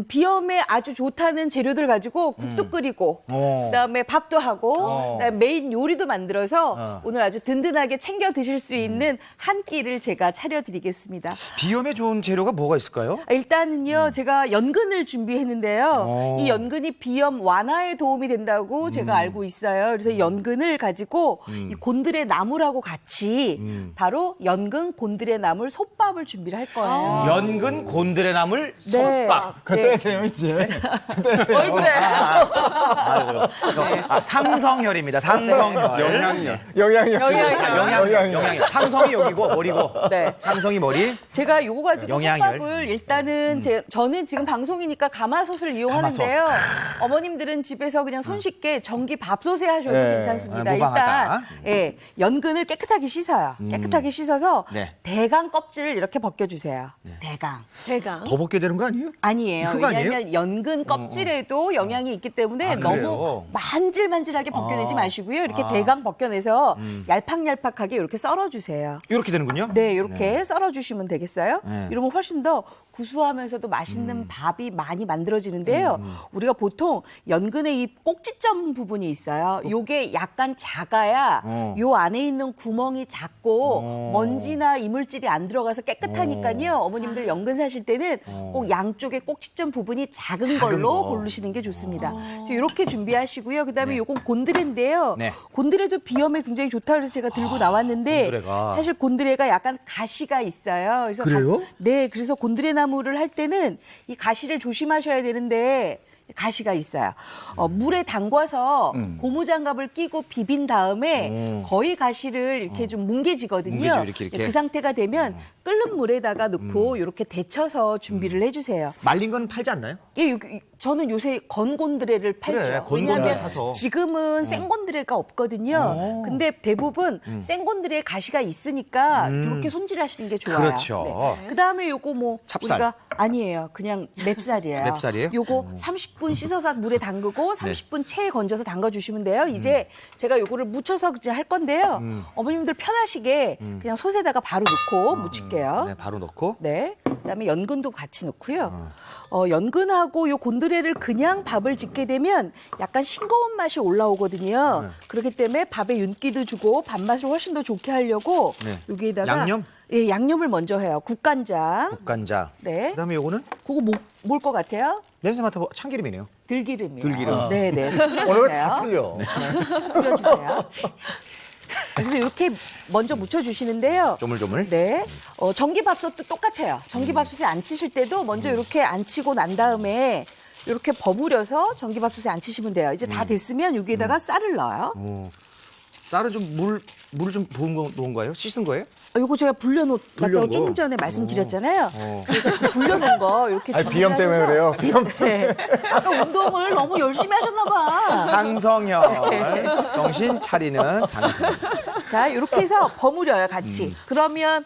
비염에 아주 좋다는 재료들 가지고 국도 끓이고 그다음에 밥도 하고 그다음에 메인 요리도 만들어서 오늘 아주 든든하게 챙겨 드실 수 있는 한 끼를 제가 차려드리겠습니다. 비염에 좋은 재료가 뭐가 있을까요? 일단은요, 제가 연근을 준비했는데요. 이 연근이 비염 완화에 도움이 된다고 제가 알고 있어요. 그래서 연근을 가지고 이 곤드레 나물하고 같이 바로 연근 곤드레 나물 솥밥을 준비를 할 거예요. 연근 곤드레 나물 네. 솥밥. 그때 재밌지. 어이, 그래. 상성혈입니다. 상성혈. 영향력. 영향력. 영향. 상성이 여기고 머리고. 네. 상성이 머리. 제가 요거 가지고 영양열. 솥밥을 일단은 저는 지금 방송이니까 가마솥을 이용하는데요. 어머님들은 집에서 그냥 손쉽게 전기 밥솥에 하셔도 네. 괜찮습니다. 무방하다. 일단 연근을 깨끗하게 씻어요. 깨끗하게 씻어서 네. 대강 껍질을 이렇게 벗겨주세요. 대강. 대강. 더 벗겨야 되는 거 아니에요? 아니에요. 그거 아니에요? 왜냐하면 연근 껍질에도 영양이 있기 때문에 그래요? 너무 만질만질하게 벗겨내지 마시고요. 이렇게 대강 벗겨내서 얄팍얄팍하게 이렇게 썰어주세요. 이렇게 되는군요. 네, 이렇게 썰어주시면 되겠어요? 네. 이러면 훨씬 더 구수하면서도 맛있는 밥이 많이 만들어지는데요. 우리가 보통 연근의 이 꼭지점 부분이 있어요. 요게 약간 작아야 요 안에 있는 구멍이 작고 먼지나 이물질이 안 들어가서 깨끗하니까요. 어머님들 연근 사실 때는 꼭 양쪽에 꼭지점 부분이 작은 걸로 거. 고르시는 게 좋습니다. 그래서 이렇게 준비하시고요. 그다음에 요건 곤드레인데요. 네. 곤드레도 비염에 굉장히 좋다 그래서 제가 들고 나왔는데 곤드레가. 사실 곤드레가 약간 가시가 있어요. 그래서 그래요? 네, 그래서 곤드레 나물을 할 때는 이 가시를 조심하셔야 되는데 가시가 있어요. 물에 담궈서 고무장갑을 끼고 비빈 다음에 거의 가시를 이렇게 좀 뭉개지거든요. 뭉개지고 이렇게. 그 상태가 되면 끓는 물에다가 넣고 이렇게 데쳐서 준비를 해주세요. 말린 건 팔지 않나요? 예, 저는 요새 건곤드레를 팔죠. 그래, 건곤드레 왜냐하면 사서. 지금은 생곤드레가 없거든요. 근데 대부분 생곤드레에 가시가 있으니까 이렇게 손질하시는 게 좋아요. 그렇죠. 네. 그다음에 요거 뭐 찹쌀. 우리가 아니에요. 그냥 맵쌀이에요. 맵쌀이에요? 요거 30분 씻어서 물에 담그고 30분 체에 건져서 담가 주시면 돼요. 이제 제가 요거를 무쳐서 이제 할 건데요. 어머님들 편하시게 그냥 솥에다가 바로 넣고 무칠게요. 네, 바로 넣고. 네. 그다음에 연근도 같이 넣고요. 연근하고 요 곤드레를 그냥 밥을 짓게 되면 약간 싱거운 맛이 올라오거든요. 그렇기 때문에 밥에 윤기도 주고 밥맛을 훨씬 더 좋게 하려고 네. 여기에다가 양념? 예, 양념을 먼저 해요. 국간장. 국간장. 네. 그다음에 요거는 그거 뭘 것 같아요? 냄새 맡아봐. 참기름이네요. 들기름이요. 들기름. 네, 네. 오늘 다 뿌려주세요. 틀려. 뿌려주세요. 그래서 이렇게 먼저 묻혀주시는데요. 조물조물. 네. 전기밥솥도 똑같아요. 전기밥솥에 안 치실 때도 먼저 이렇게 안 치고 난 다음에 이렇게 버무려서 전기밥솥에 안 치시면 돼요. 이제 다 됐으면 여기에다가 쌀을 넣어요. 쌀을 좀 물을 좀 부은 거예요? 씻은 거예요? 요거 제가 불려놓았다고 불려놓은 조금 거? 전에 말씀드렸잖아요. 그래서 그 불려놓은 거 이렇게 아니, 비염 때문에 준비를 그래요. 하셔서- 비염 때문에. 네. 아까 운동을 너무 열심히 하셨나 봐. 상성혈. 정신 차리는 상성혈. 자, 이렇게 해서 버무려요, 같이. 그러면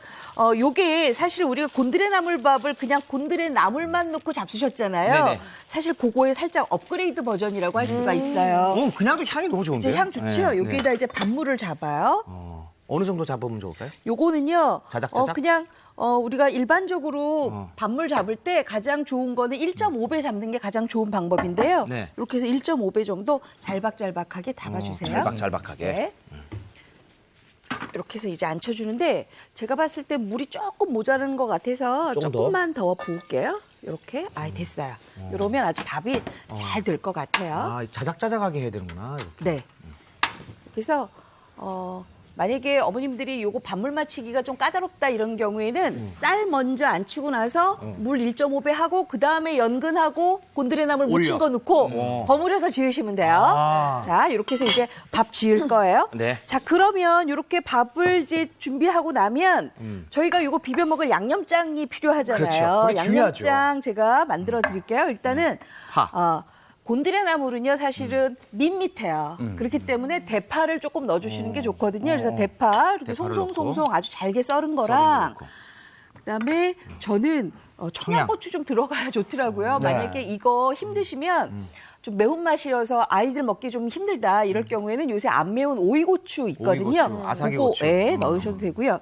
요게 사실 우리가 곤드레 나물밥을 그냥 곤드레 나물만 넣고 잡수셨잖아요. 네네. 사실 그거에 살짝 업그레이드 버전이라고 할 수가 있어요. 그냥도 향이 너무 좋은데요? 이제 향 좋죠? 네, 여기에다 네. 이제 밥물을 잡아요. 어느 정도 잡으면 좋을까요? 요거는요. 자작자작? 그냥 우리가 일반적으로 밥물 잡을 때 가장 좋은 거는 1.5배 잡는 게 가장 좋은 방법인데요. 네. 이렇게 해서 1.5배 정도 잘박잘박하게 담아주세요. 잘박잘박하게. 네. 이렇게 해서 이제 앉혀주는데 제가 봤을 때 물이 조금 모자라는 것 같아서 조금 더? 조금만 더 부을게요. 이렇게. 됐어요. 이러면 아주 밥이 잘 될 것 같아요. 아, 자작자작하게 해야 되는구나. 이렇게. 네. 그래서 만약에 어머님들이 요거 밥물 맞추기가 좀 까다롭다 이런 경우에는 쌀 먼저 안 치고 나서 물 1.5배 하고 그다음에 연근하고 곤드레나물 무친 올려. 거 넣고 버무려서 지으시면 돼요. 아. 자, 이렇게 해서 이제 밥 지을 거예요. 네. 자, 그러면 이렇게 밥을 이제 준비하고 나면 저희가 요거 비벼 먹을 양념장이 필요하잖아요. 그렇죠. 그게 중요하죠. 양념장 제가 만들어 드릴게요. 일단은 파. 곤드레 나물은요 사실은 밋밋해요. 그렇기 때문에 대파를 조금 넣어주시는 게 좋거든요. 그래서 대파 이렇게 대파를 송송송송 넣고. 아주 잘게 썰은 거 거랑 넣고. 그다음에 저는 청양고추 좀 들어가야 좋더라고요. 네. 만약에 이거 힘드시면 좀 매운맛이어서 아이들 먹기 좀 힘들다 이럴 경우에는 요새 안 매운 오이고추 있거든요. 오이고추, 아삭이 그거, 고추. 네, 넣으셔도 되고요.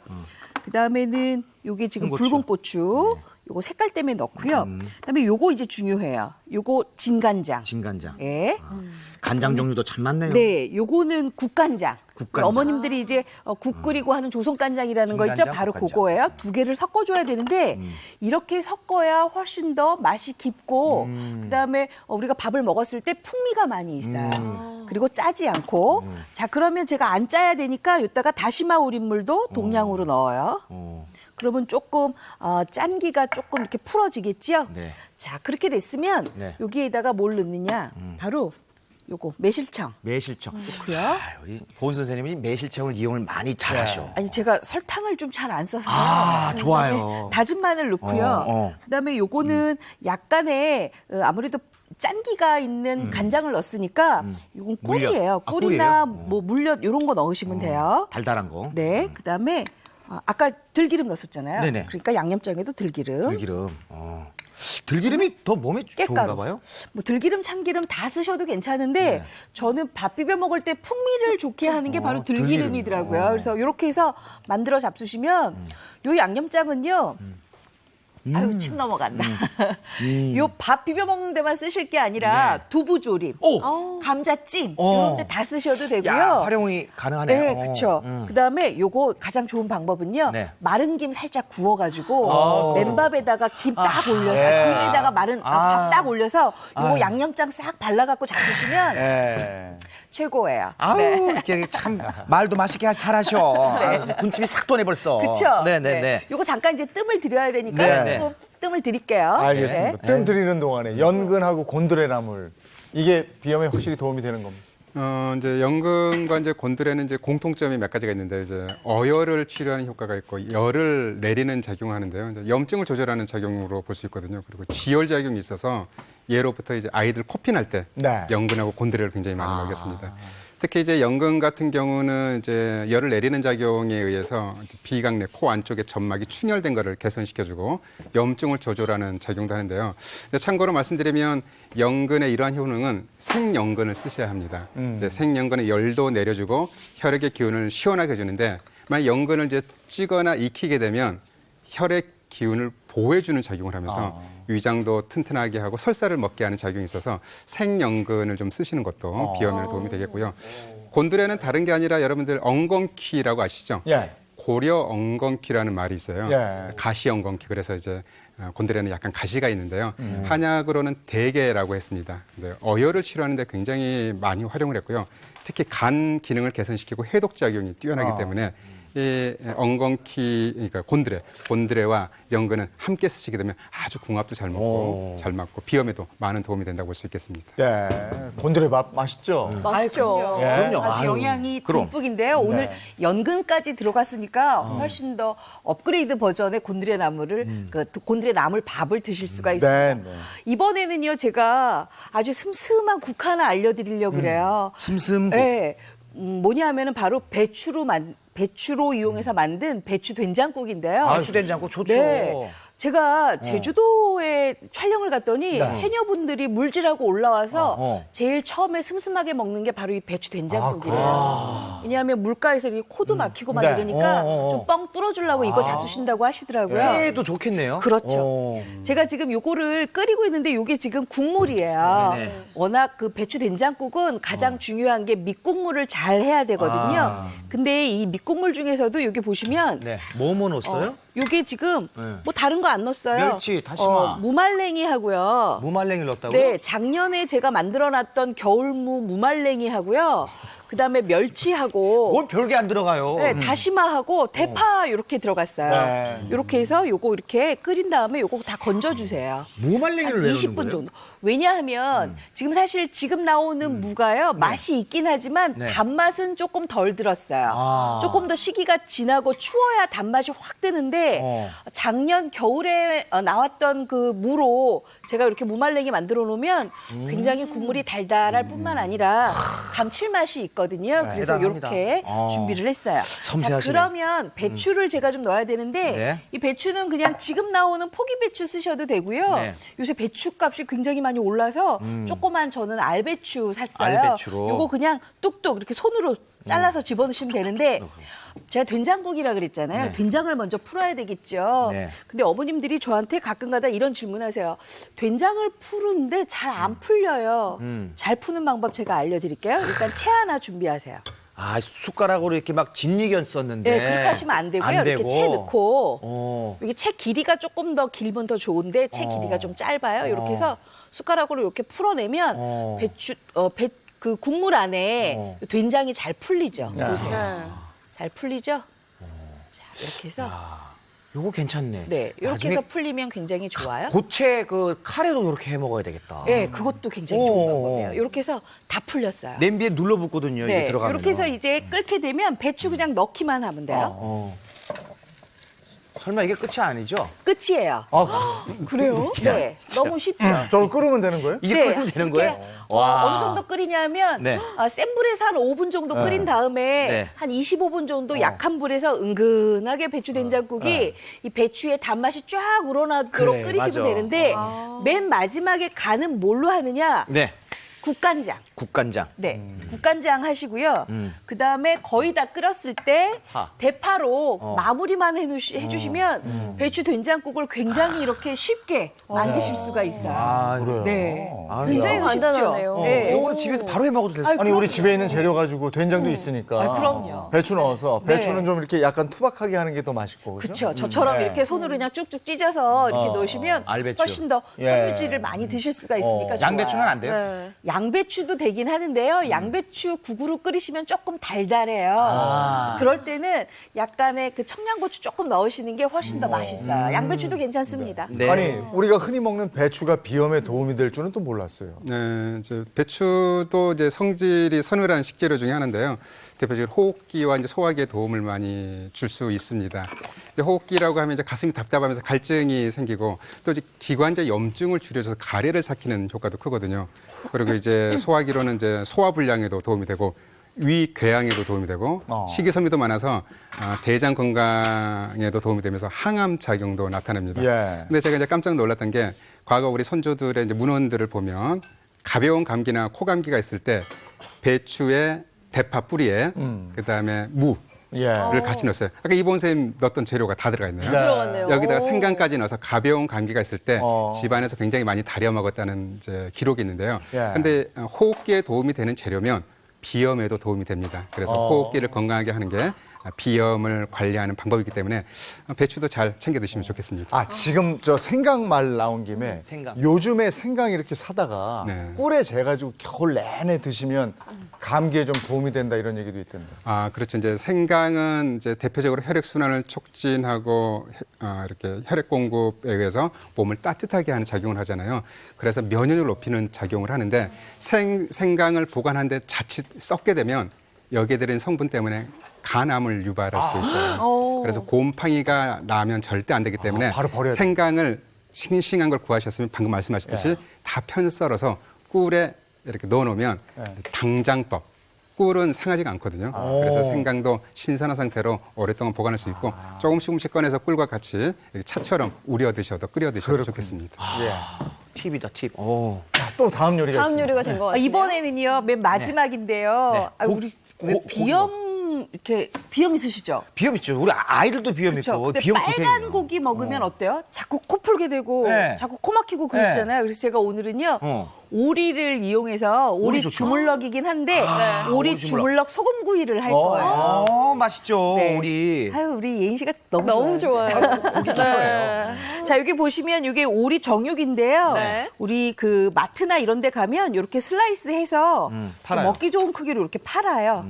그다음에는 요게 지금 홍고추. 붉은 고추. 요거 색깔 때문에 넣고요. 그다음에 요거 이제 중요해요. 요거 진간장. 진간장. 예. 간장 종류도 참 많네요. 네, 요거는 국간장. 국간장. 어머님들이 이제 국 끓이고 하는 조선간장이라는 거 있죠? 진간장, 바로 국간장. 그거예요. 두 개를 섞어줘야 되는데 이렇게 섞어야 훨씬 더 맛이 깊고 그다음에 우리가 밥을 먹었을 때 풍미가 많이 있어요. 그리고 짜지 않고. 자, 그러면 제가 안 짜야 되니까 이따가 다시마 우린물도 동량으로 넣어요. 그러면 조금 짠기가 조금 이렇게 풀어지겠죠? 네. 자, 그렇게 됐으면 네. 여기에다가 뭘 넣느냐? 바로 요거 매실청. 매실청. 넣고요. 우리 보은 선생님이 매실청을 이용을 많이 잘하셔. 아니 제가 설탕을 좀 잘 안 써서 좋아요. 다진 마늘 넣고요. 그다음에 요거는 약간의 아무래도 짠기가 있는 간장을 넣었으니까 이건 물엿. 꿀이에요. 아, 꿀이나 꿀이에요? 뭐 물엿 이런 거 넣으시면 돼요. 달달한 거. 네. 그다음에 아까 들기름 넣었잖아요. 네네. 그러니까 양념장에도 들기름. 들기름. 들기름이 더 몸에 좋은가 깻가루. 봐요? 뭐 들기름, 참기름 다 쓰셔도 괜찮은데 네. 저는 밥 비벼 먹을 때 풍미를 좋게 하는 게 바로 들기름이더라고요. 그래서 이렇게 해서 만들어 잡수시면 요 양념장은요. 아유, 침 넘어간다. 요 밥 비벼 먹는 데만 쓰실 게 아니라 두부조림, 감자찜 이런 데 다 쓰셔도 되고요. 야, 활용이 가능하네요. 네, 그렇죠. 그다음에 요거 가장 좋은 방법은요. 네. 마른 김 살짝 구워가지고 맨밥에다가 김 딱 올려서 김에다가 마른 밥 딱 올려서 요거 양념장 싹 발라갖고 잡수시면 네. 최고예요. 아우, 네. 이렇게 참 말도 맛있게 잘하셔. 아유, 군침이 싹 도네 벌써. 그렇죠. 네네네. 요거 잠깐 이제 뜸을 들여야 되니까 네, 네. 조금 뜸을 드릴게요. 알겠습니다. 네. 뜸 들이는 동안에 연근하고 곤드레나물 이게 비염에 확실히 도움이 되는 겁니다. 이제 연근과 이제 곤드레는 이제 공통점이 몇 가지가 있는데 이제 어열을 치료하는 효과가 있고 열을 내리는 작용하는데요. 이제 염증을 조절하는 작용으로 볼 수 있거든요. 그리고 지열 작용이 있어서 예로부터 이제 아이들 코피 날 때 네. 연근하고 곤드레를 굉장히 많이 먹였습니다. 특히 이제 연근 같은 경우는 이제 열을 내리는 작용에 의해서 이제 비강내 코 안쪽에 점막이 충혈된 거를 개선시켜주고 염증을 조절하는 작용도 하는데요. 근데 참고로 말씀드리면 연근의 이러한 효능은 생연근을 쓰셔야 합니다. 이제 생연근은 열도 내려주고 혈액의 기운을 시원하게 해주는데 만약 연근을 이제 찌거나 익히게 되면 혈액 기운을 보호해주는 작용을 하면서 위장도 튼튼하게 하고 설사를 먹게 하는 작용이 있어서 생연근을 좀 쓰시는 것도 비염에 도움이 되겠고요. 곤드레는 다른 게 아니라 여러분들 엉겅퀴라고 아시죠? 예. 고려 엉겅퀴라는 말이 있어요. 예. 가시 엉겅퀴. 그래서 이제 곤드레는 약간 가시가 있는데요. 한약으로는 대게라고 했습니다. 근데 어열을 치료하는데 굉장히 많이 활용을 했고요. 특히 간 기능을 개선시키고 해독 작용이 뛰어나기 때문에 이 엉겅퀴, 그러니까 곤드레와 연근은 함께 쓰시게 되면 아주 궁합도 잘 먹고 잘 맞고 비염에도 많은 도움이 된다고 볼 수 있겠습니다. 네. 곤드레밥 맛있죠? 맛있죠. 예. 그럼요. 아주 아유, 영양이 그럼. 듬뿍인데요. 오늘 연근까지 들어갔으니까 훨씬 더 업그레이드 버전의 곤드레 나물을 그 곤드레 나물 밥을 드실 수가 있습니다. 네, 네. 이번에는요 제가 아주 슴슴한 국 하나 알려드리려고 그래요. 슴슴. 네. 뭐냐면은 바로 배추로 이용해서 만든 배추 된장국인데요. 배추 된장국 좋죠. 네. 제가 제주도에 촬영을 갔더니 해녀분들이 물질하고 올라와서 제일 처음에 슴슴하게 먹는 게 바로 이 배추 된장국이래요. 왜냐하면 물가에서 이렇게 코도 막히고 막 네. 이러니까 좀 뻥 뚫어주려고 이거 잡수신다고 하시더라고요. 회도 좋겠네요. 그렇죠. 제가 지금 요거를 끓이고 있는데 요게 지금 국물이에요. 네네. 워낙 그 배추 된장국은 가장 중요한 게 밑국물을 잘 해야 되거든요. 근데 이 밑국물 중에서도 여기 보시면 네. 뭐 넣었어요? 요게 지금 네. 뭐 다른 거 안 넣었어요. 멸치, 다시마. 무말랭이 하고요. 무말랭이를 넣었다고요? 네, 작년에 제가 만들어놨던 겨울무 무말랭이 하고요. 그다음에 멸치하고 뭘 별게 안 들어가요. 네, 다시마하고 대파 이렇게 들어갔어요. 네. 이렇게 해서 요거 이렇게 끓인 다음에 요거 다 건져주세요. 무말랭이를 한 왜 20분 넣는 거예요? 정도. 왜냐하면 지금 사실 지금 나오는 무가요 맛이 있긴 하지만 네. 단맛은 조금 덜 들었어요. 조금 더 시기가 지나고 추워야 단맛이 확 뜨는데 작년 겨울에 나왔던 그 무로 제가 이렇게 무말랭이 만들어 놓으면 굉장히 국물이 달달할 뿐만 아니라 감칠맛이 있거든요. 그래서 대단합니다. 이렇게 준비를 했어요. 자, 섬세하시네. 그러면 배추를 제가 좀 넣어야 되는데 네. 이 배추는 그냥 지금 나오는 포기 배추 쓰셔도 되고요. 네. 요새 배추 값이 굉장히 많이 올라서 조그만 저는 알배추 샀어요. 알배추로. 요거 그냥 뚝뚝 이렇게 손으로 잘라서 집어넣으시면 되는데 제가 된장국이라 그랬잖아요. 된장을 먼저 풀어야 되겠죠. 네. 근데 어머님들이 저한테 가끔가다 이런 질문하세요. 된장을 푸는데 잘 안 풀려요. 잘 푸는 방법 제가 알려드릴게요. 일단 채 하나 준비하세요. 아, 숟가락으로 이렇게 막 진리견 썼는데. 네, 그렇게 하시면 안 되고요. 이렇게 채 넣고 이게 채 길이가 조금 더 길면 더 좋은데 채 길이가 좀 짧아요. 이렇게 해서 숟가락으로 이렇게 풀어내면 그 국물 안에 된장이 잘 풀리죠. 보세요. 잘 풀리죠? 자, 이렇게 해서 요거 괜찮네. 네, 이렇게 나중에 해서 풀리면 굉장히 좋아요. 고체 그 카레도 이렇게 해 먹어야 되겠다. 네, 그것도 굉장히 좋은 방법이에요. 이렇게 해서 다 풀렸어요. 냄비에 눌러붙거든요. 이게 네, 들어가면. 이렇게 해서 이제 끓게 되면 배추 그냥 넣기만 하면 돼요. 설마 이게 끝이 아니죠? 끝이에요. 그래요? 네, 너무 쉽죠. 저를 끓으면 되는 거예요? 이제 네, 끓이면 되는 이렇게, 거예요? 와. 어느 정도 끓이냐면 네. 센 불에서 한 5분 정도 끓인 다음에 네. 한 25분 정도 약한 불에서 은근하게 배추 된장국이 이 배추의 단맛이 쫙 우러나도록 그래, 끓이시면 맞아. 되는데 맨 마지막에 간은 뭘로 하느냐? 네. 국간장. 국간장. 네, 국간장 하시고요. 그 다음에 거의 다 끓었을 때 파. 대파로 마무리만 해주시면 배추 된장국을 굉장히 이렇게 쉽게 만드실 수가 있어요. 아, 그래요? 네, 아, 굉장히 너무 쉽죠? 간단하네요. 네. 요거는 집에서 바로 해 먹어도 될 수 있어요. 아니 우리 집에 있는 재료 가지고 된장도 있으니까 아, 그럼요. 배추 넣어서 네. 배추는 좀 이렇게 약간 투박하게 하는 게 더 맛있고 그렇죠? 그렇죠. 저처럼 네. 이렇게 손으로 그냥 쭉쭉 찢어서 이렇게 넣으시면 알배추. 훨씬 더 예. 섬유질을 많이 드실 수가 있으니까 좋아요. 양배추는 안 돼요? 네. 양배추도 되긴 하는데요. 양배추 국으로 끓이시면 조금 달달해요. 그래서 그럴 때는 약간의 그 청양고추 조금 넣으시는 게 훨씬 더 맛있어요. 양배추도 괜찮습니다. 네. 아니 우리가 흔히 먹는 배추가 비염에 도움이 될 줄은 또 몰랐어요. 네, 이제 배추도 이제 성질이 서늘한 식재료 중에 하나인데요. 대표적으로 호흡기와 이제 소화기에 도움을 많이 줄 수 있습니다. 이제 호흡기라고 하면 이제 가슴이 답답하면서 갈증이 생기고 또 이제 기관지 염증을 줄여줘서 가래를 삭히는 효과도 크거든요. 그리고 이제 소화기로는 이제 소화불량에도 도움이 되고 위 궤양에도 도움이 되고 식이섬유도 많아서 대장 건강에도 도움이 되면서 항암 작용도 나타납니다. 예. 근데 제가 이제 깜짝 놀랐던 게 과거 우리 선조들의 이제 문헌들을 보면 가벼운 감기나 코감기가 있을 때 배추에 대파 뿌리에 그다음에 무를 예. 같이 넣었어요. 아까 이본 선생님 넣었던 재료가 다 들어가 있네요. 들어갔네요. 여기다가 오. 생강까지 넣어서 가벼운 감기가 있을 때 어. 집안에서 굉장히 많이 다려 먹었다는 이제 기록이 있는데요. 예. 근데 호흡기에 도움이 되는 재료면 비염에도 도움이 됩니다. 그래서 호흡기를 건강하게 하는 게 비염을 관리하는 방법이기 때문에 배추도 잘 챙겨 드시면 좋겠습니다. 아 지금 저 생강 말 나온 김에 생강. 요즘에 생강 이렇게 사다가 네. 꿀에 재가지고 겨울 내내 드시면 감기에 좀 도움이 된다 이런 얘기도 있던데. 아, 그렇죠. 이제 생강은 이제 대표적으로 혈액순환을 촉진하고 이렇게 혈액 공급에 의해서 몸을 따뜻하게 하는 작용을 하잖아요. 그래서 면역력을 높이는 작용을 하는데 생강을 보관하는데 자칫 썩게 되면 여기에 들은 성분 때문에 간암을 유발할 수도 있어요. 그래서 곰팡이가 나면 절대 안 되기 때문에 바로 버려야 생강을 싱싱한 걸 구하셨으면 방금 말씀하셨듯이 다 편 썰어서 꿀에 이렇게 넣어놓으면 당장법. 꿀은 상하지가 않거든요. 그래서 생강도 신선한 상태로 오랫동안 보관할 수 있고 조금씩 꺼내서 꿀과 같이 이렇게 차처럼 우려 드셔도 끓여 드셔도 좋겠습니다. 예. 팁이다, 팁. 오. 자, 또 다음 요리가 다음 있습니다. 요리가 된 것 같아요. 이번에는요, 맨 마지막인데요. 네. 아, 우리 왜 비염 이렇게 비염 있으시죠? 비염 있죠. 우리 아이들도 비염 그렇죠. 있고 근데 비염 빨간 고생이에요. 고기 먹으면 어때요? 자꾸 코 풀게 되고 네. 자꾸 코 막히고 그러시잖아요. 그래서 제가 오늘은요. 오리를 이용해서 오리 좋죠. 주물럭이긴 한데 오리 오리 주물럭. 주물럭 소금구이를 할 거예요. 맛있죠, 네. 우리. 아유, 우리 예인 씨가 너무, 너무 좋아요. 네. 자, 여기 보시면 이게 오리 정육인데요. 네. 우리 그 마트나 이런 데 가면 이렇게 슬라이스해서 팔아요. 먹기 좋은 크기로 이렇게 팔아요.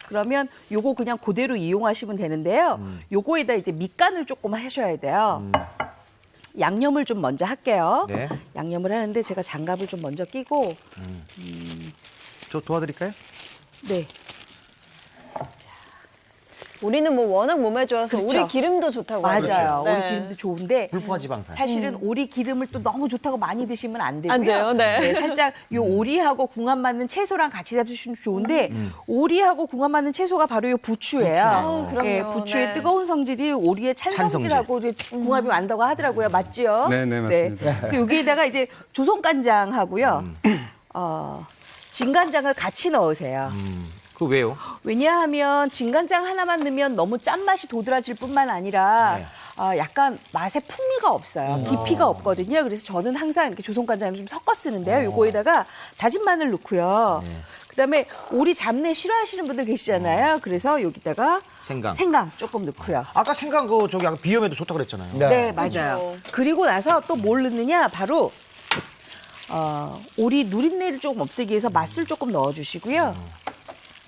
그러면 요거 그냥 그대로 이용하시면 되는데요. 요거에다 이제 밑간을 조금 하셔야 돼요. 양념을 좀 먼저 할게요. 네. 양념을 하는데 제가 장갑을 좀 먼저 끼고 저 도와드릴까요? 네. 우리는 뭐 워낙 몸에 좋아서 그렇죠. 우리 기름도 좋다고 맞아요. 하죠. 오리 네. 기름도 좋은데 불포화 지방산. 사실은 오리 기름을 또 너무 좋다고 많이 드시면 안 되고요. 안 돼요, 네. 살짝 요 오리하고 궁합 맞는 채소랑 같이 잡수시면 좋은데 오리하고 궁합 맞는 채소가 바로 요 부추예요. 아, 그럼요. 예, 부추의 네. 뜨거운 성질이 오리의 찬 찬성질. 성질하고 궁합이 많다고 하더라고요. 맞죠? 네, 네, 맞습니다. 그래서 여기에다가 이제 조선간장하고요. 진간장을 같이 넣으세요. 그 왜요? 왜냐하면 진간장 하나만 넣으면 너무 짠맛이 도드라질 뿐만 아니라 약간 맛에 풍미가 없어요. 깊이가 없거든요. 그래서 저는 항상 이렇게 조선간장을 좀 섞어 쓰는데요. 요거에다가 다진 마늘 넣고요. 그다음에 오리 잡내 싫어하시는 분들 계시잖아요. 그래서 여기다가 생강. 조금 넣고요. 아까 생강 저기 아까 비염에도 좋다고 그랬잖아요. 네, 맞아요. 그리고 나서 또 뭘 넣느냐? 바로 오리 누린내를 조금 없애기 위해서 맛술 조금 넣어주시고요.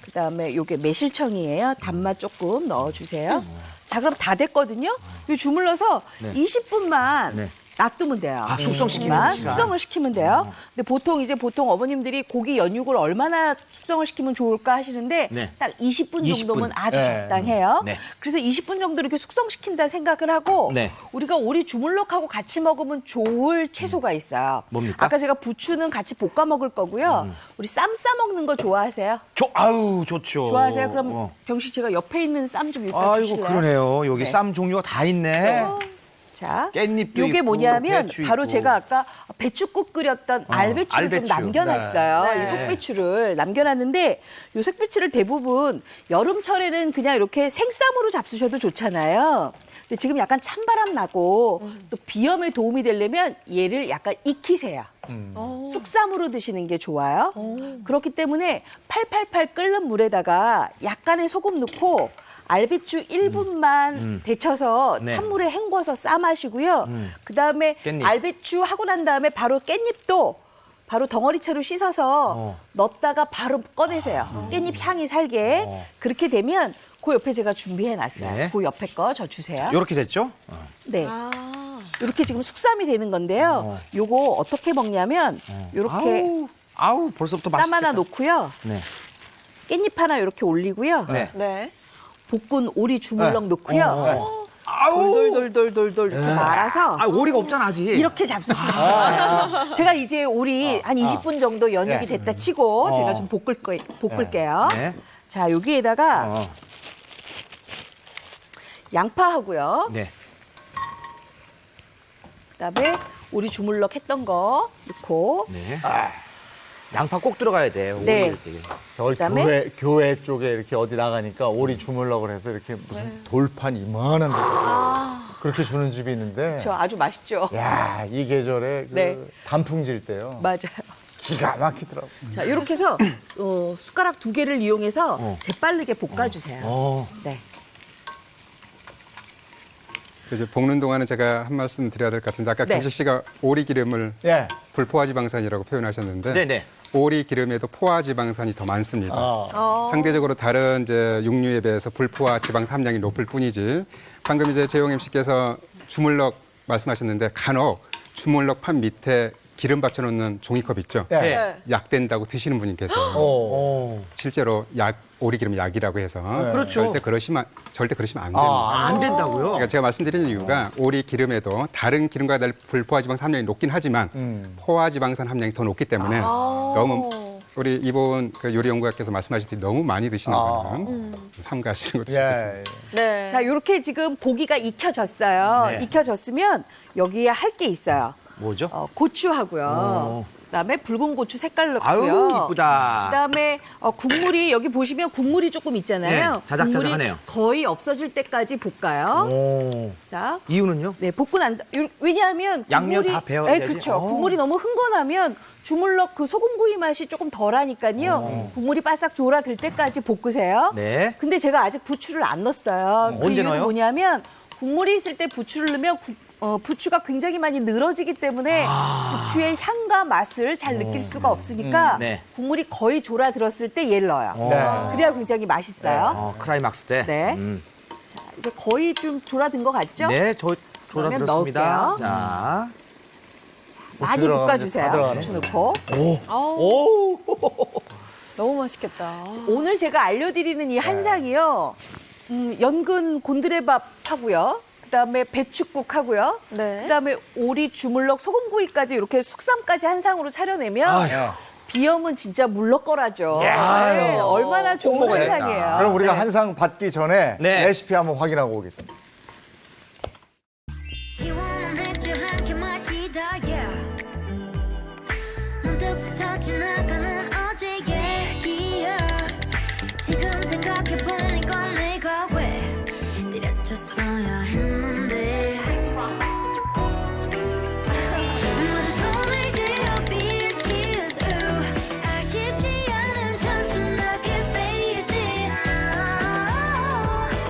그다음에 요게 매실청이에요. 단맛 조금 넣어주세요. 자, 그럼 다 됐거든요. 이 주물러서 20분만 놔두면 돼요. 아, 숙성시키는 만 시간. 숙성을 시키면 돼요. 근데 보통 어머님들이 고기 연육을 얼마나 숙성을 시키면 좋을까 하시는데 네. 딱 20분 20분. 정도면 아주 네. 적당해요. 네. 그래서 20분 정도 이렇게 숙성시킨다 생각을 하고 네. 우리가 오리 주물럭하고 같이 먹으면 좋을 채소가 있어요. 뭡니까? 아까 제가 부추는 같이 볶아 먹을 거고요. 우리 쌈 싸 먹는 거 좋아하세요? 아우 좋죠. 좋아하세요? 그럼 병식 제가 옆에 있는 쌈 좀 이따 아이고 주실래요? 그러네요. 여기 네. 쌈 종류가 다 있네. 자, 깻잎도 요게 있고, 뭐냐면 배추 바로 있고. 제가 아까 배추국 끓였던 알배추를 좀 알배추. 남겨놨어요. 네. 이 속배추를 남겨놨는데 이 속배추를 대부분 여름철에는 그냥 이렇게 생쌈으로 잡수셔도 좋잖아요. 근데 지금 약간 찬바람 나고 또 비염에 도움이 되려면 얘를 약간 익히세요. 숙쌈으로 드시는 게 좋아요. 그렇기 때문에 팔팔팔 끓는 물에다가 약간의 소금 넣고 알배추 1분만 데쳐서 네. 찬물에 헹궈서 싸 마시고요. 그다음에 깻잎. 알배추 하고 난 다음에 바로 깻잎도 바로 덩어리채로 씻어서 넣었다가 바로 꺼내세요. 깻잎 향이 살게. 그렇게 되면 그 옆에 제가 준비해 놨어요. 네. 그 옆에 거 저 주세요. 이렇게 됐죠? 네. 이렇게 지금 숙삼이 되는 건데요. 요거 어떻게 먹냐면 요렇게 아우 벌써부터 쌈 맛있겠다. 하나 놓고요. 네. 깻잎 하나 이렇게 올리고요. 네. 네. 볶은 오리 주물럭 놓고요. 아우. 돌돌돌돌돌 이렇게 말아서 아 오리가 없잖아 아직. 이렇게 잡수시면 돼요. 제가 이제 오리 한 20분 정도 연육이 됐다 치고 제가 좀 볶을게요. 네. 자, 여기에다가 양파하고요. 네. 그다음에 오리 주물럭 했던 거 넣고 네. 양파 꼭 들어가야 돼. 네. 저희 그다음에? 교회 쪽에 이렇게 어디 나가니까 오리 주물럭을 해서 이렇게 무슨 돌판 이만한 거 그렇게 주는 집이 있는데 저 아주 맛있죠. 야, 이 계절에 그 네. 단풍질 때요. 맞아요. 기가 막히더라고. 자, 이렇게 해서 숟가락 2개를 이용해서 재빠르게 볶아주세요. 네. 이제 볶는 동안에 제가 한 말씀 드려야 될 것 같은데 아까 네. 김식 씨가 오리 기름을 예. 불포화지방산이라고 표현하셨는데 네네. 오리 기름에도 포화지방산이 더 많습니다. 아. 상대적으로 다른 이제 육류에 비해서 불포화 지방산 함량이 높을 뿐이지 방금 이제 재용 MC께서 주물럭 말씀하셨는데 간혹 주물럭 판 밑에 기름 받쳐놓는 종이컵 있죠? 예. 네. 약 된다고 드시는 분이 계세요. 오. 실제로 오리 기름 약이라고 해서 그렇죠. 절대 그러시면 안 됩니다. 안 된다고요? 그러니까 제가 말씀드리는 이유가 오리 기름에도 다른 기름과 달리 불포화지방산 함량이 높긴 하지만 포화지방산 함량이 더 높기 때문에 너무 우리 이보은 그 요리연구가께서 말씀하셨듯이 너무 많이 드시는 거는 삼가하시는 것도 좋겠습니다. 예. 네. 자, 이렇게 지금 고기가 익혀졌어요. 네. 익혀졌으면 여기에 할 게 있어요. 뭐죠? 고추하고요. 그다음에 붉은 고추 색깔 넣고요. 아유 이쁘다. 그다음에 국물이 여기 보시면 국물이 조금 있잖아요. 네, 자작자작하네요. 국물이 거의 없어질 때까지 볶아요. 오. 자, 이유는요? 네, 볶고 난 왜냐하면 양념 국물이- 다 배어야지? 네, 그렇죠. 오. 국물이 너무 흥건하면 주물럭 그 소금구이 맛이 조금 덜하니까요. 국물이 바싹 졸아들 때까지 볶으세요. 네. 근데 제가 아직 부추를 안 넣었어요. 그 언제 이유는 넣어요? 뭐냐면 국물이 있을 때 부추를 넣으면 부추가 굉장히 많이 늘어지기 때문에 부추의 향과 맛을 잘 느낄 수가 없으니까 네. 국물이 거의 졸아들었을 때 얘를 넣어요. 네. 그래야 굉장히 맛있어요. 크라이막스 때. 네. 자, 이제 거의 좀 졸아든 것 같죠? 네, 저 그러면 졸아들었습니다. 넣을게요. 자. 많이 들어가면 볶아주세요. 다 들어가네. 부추 넣고. 오. 너무 맛있겠다. 오늘 제가 알려드리는 이 한상이요. 연근 곤드레밥 하고요. 그다음에 배축국 하고요. 네. 그다음에 오리 주물럭 소금구이까지 이렇게 숙삼까지 한상으로 차려내면 아유. 비염은 진짜 물럭거라죠. 아유. 네, 얼마나 꼭 좋은 먹어야겠다. 한상이에요. 그럼 우리가 네. 한상 받기 전에 네. 레시피 한번 확인하고 오겠습니다. 시원한 맥주 한 캔 마시다 yeah. 문득 스쳐 지나가는 어제 얘기야. 지금 생각해보니까 내가 왜 때려쳤어야 했는데 모두 손을 들어 bitches 아쉽지 않은 청춘답게 face it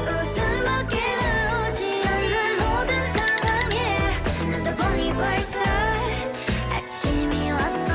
웃음밖에 나오지 않는 모든 상황에 난다 보니 벌써 아침이 왔어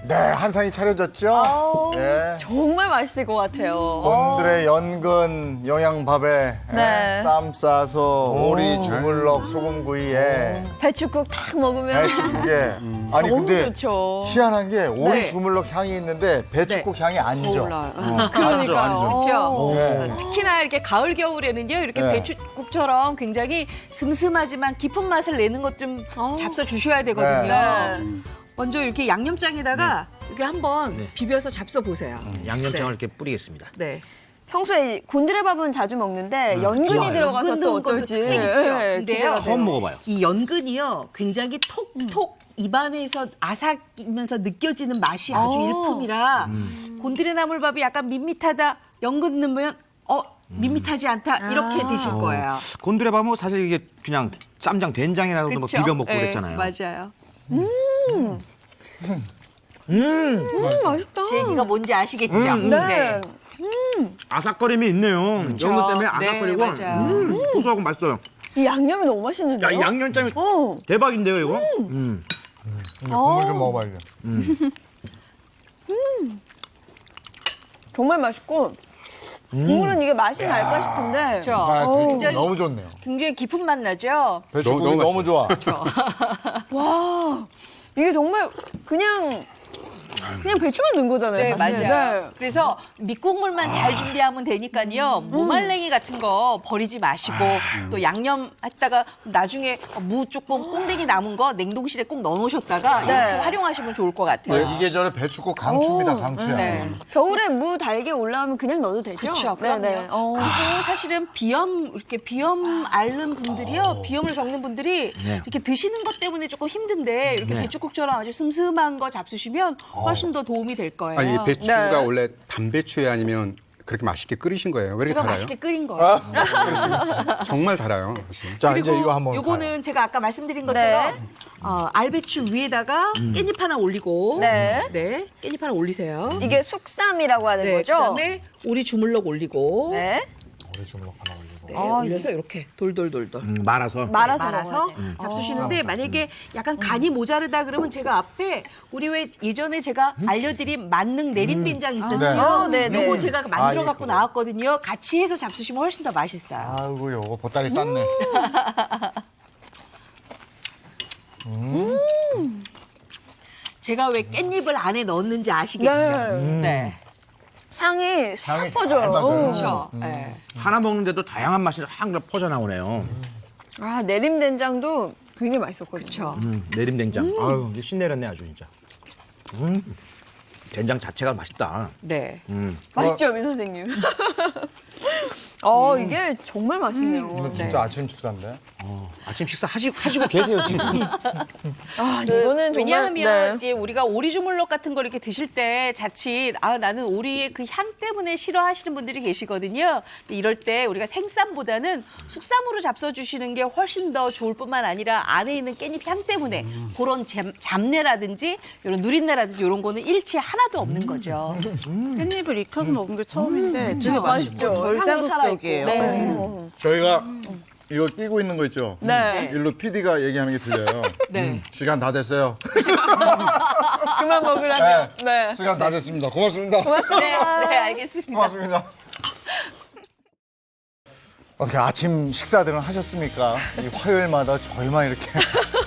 네, 한 상이 차려졌죠? 아우, 예. 정말 맛있을 것 같아요. 곤드레 연근 영양밥에 네. 쌈 싸서 오리 주물럭 소금구이에 배추국 탁 먹으면 배추국에 아니 너무 근데 좋죠. 희한한 게 오리 네. 주물럭 향이 있는데 배추국 향이 안 져. 그러니까요. 그렇죠. 네. 특히나 이렇게 가을 겨울에는요 이렇게 네. 배추국처럼 굉장히 슴슴하지만 깊은 맛을 내는 것 좀 잡숴 주셔야 되거든요. 네. 먼저 이렇게 양념장에다가 이렇게 한번 네. 비벼서 잡숴 보세요. 양념장을 이렇게 뿌리겠습니다. 네. 평소에 곤드레밥은 자주 먹는데 연근이 들어가서 연근 또 넣은 것도 어떨지 특색 있죠. 네, 근데요. 기대가 돼요. 처음 먹어봐요. 이 연근이요 굉장히 톡톡 입안에서 아삭이면서 느껴지는 맛이 아주 아. 일품이라 곤드레 나물밥이 약간 밋밋하다 연근 넣으면 밋밋하지 않다 이렇게 드실 거예요. 곤드레밥은 사실 이게 그냥 쌈장 된장이라도 뭐 그쵸? 비벼 먹고 네, 그랬잖아요. 맞아요. 맛있다. 제 얘기가 뭔지 아시겠죠? 네. 아삭거림이 있네요. 연근 때문에 네, 아삭거리고 맞아요. 고소하고 맛있어요. 이 양념이 너무 맛있는데요? 야, 이 양념장이 어. 대박인데요, 이거? 국물 좀 먹어봐야죠. 정말 맛있고 국물은 이게 맛이 날까 싶은데 그렇죠. 아, 배추국 굉장히- 너무 좋네요. 굉장히 깊은 맛 나죠? 배추국이 너무 너무 좋아. 와 이게 정말 그냥 배추만 넣은 거잖아요. 네, 사실. 맞아요. 네. 그래서 밑국물만 잘 준비하면 되니까요. 모말랭이 같은 거 버리지 마시고 또 양념 했다가 나중에 무 조금 꽁댕이 남은 거 냉동실에 꼭 넣어놓으셨다가 이렇게 활용하시면 좋을 것 같아요. 이게 저는 배추국 강추입니다, 강추야. 네. 겨울에 무 달게 올라오면 그냥 넣어도 되죠? 그렇죠. 네네. 그럼요. 그리고 사실은 비염 앓는 분들이요. 비염을 겪는 분들이 네. 이렇게 드시는 것 때문에 조금 힘든데 이렇게 네. 배추국처럼 아주 슴슴한 거 잡수시면 훨씬 더 도움이 될 거예요. 아니, 이 배추가 네. 원래 담배추에 아니면 그렇게 맛있게 끓이신 거예요. 왜 이렇게 제가 달아요? 맛있게 끓인 거예요. 정말 달아요. 사실. 자, 그리고 이제 이거 한번. 요거는 제가 아까 말씀드린 것처럼 알배추 위에다가 깻잎 하나 올리고 네. 깻잎 하나 올리세요. 이게 숙쌈이라고 하는 네, 거죠? 그다음에 오리 주물럭 올리고 네. 오리 주물럭 하나 올리고. 네, 올려서 이렇게 돌돌돌돌 말아서. 말아서 말아서 먹어야 돼. 잡수시는데 만약에 약간 간이 모자르다 그러면 제가 앞에 우리 왜 예전에 제가 알려드린 만능 내림된장 있었죠? 네. 네, 요거 네. 제가 만들어 갖고 그거. 나왔거든요. 같이 해서 잡수시면 훨씬 더 맛있어요. 아이고, 요거 보따리 쌌네. 제가 왜 깻잎을 안에 넣었는지 아시겠죠? 네. 향이 싹 향이 퍼져요. 잘 맞아요. 그렇죠. 네. 하나 먹는데도 다양한 맛이 확 퍼져 나오네요. 아, 내림된장도 굉장히 맛있었거든요. 그렇죠. 내림된장. 아유, 이제 신내렸네 아주 진짜. 된장 자체가 맛있다. 네. 맛있죠, 민 선생님? 이게 정말 맛있네요. 이거 진짜 아침 식사인데. 아침 식사 하시고 계세요 지금. 아, 이거는 정말 왜냐하면 네. 이제 우리가 오리 주물럭 같은 거 이렇게 드실 때 자칫 나는 오리의 그 향 때문에 싫어하시는 분들이 계시거든요. 근데 이럴 때 우리가 생쌈보다는 숙쌈으로 잡숴 주시는 게 훨씬 더 좋을 뿐만 아니라 안에 있는 깻잎 향 때문에 그런 잡내라든지 이런 누린내라든지 이런 거는 일체 하나도 없는 거죠. 깻잎을 익혀서 먹은 게 처음인데 되게 맛있죠. 덜 향도 살아있고. 자극적이에요. 네. 저희가 이거 끼고 있는 거 있죠? 네. 일로 PD가 얘기하는 게 들려요. 네. 시간 다 됐어요. 그만 먹으라뇨. 네. 시간 다 됐습니다. 고맙습니다. 고맙습니다. 네, 알겠습니다. 고맙습니다. 어떻게 아침 식사들은 하셨습니까? 이 화요일마다 저희만 이렇게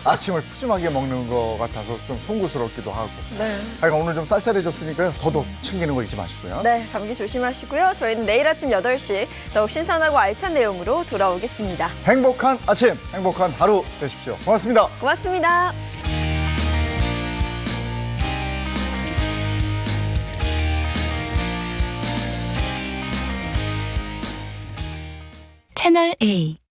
아침을 푸짐하게 먹는 것 같아서 좀 송구스럽기도 하고. 네. 하여간 오늘 좀 쌀쌀해졌으니까요. 더더욱 챙기는 거 잊지 마시고요. 네, 감기 조심하시고요. 저희는 내일 아침 8시 더욱 신선하고 알찬 내용으로 돌아오겠습니다. 행복한 아침, 행복한 하루 되십시오. 고맙습니다. 고맙습니다. 채널 A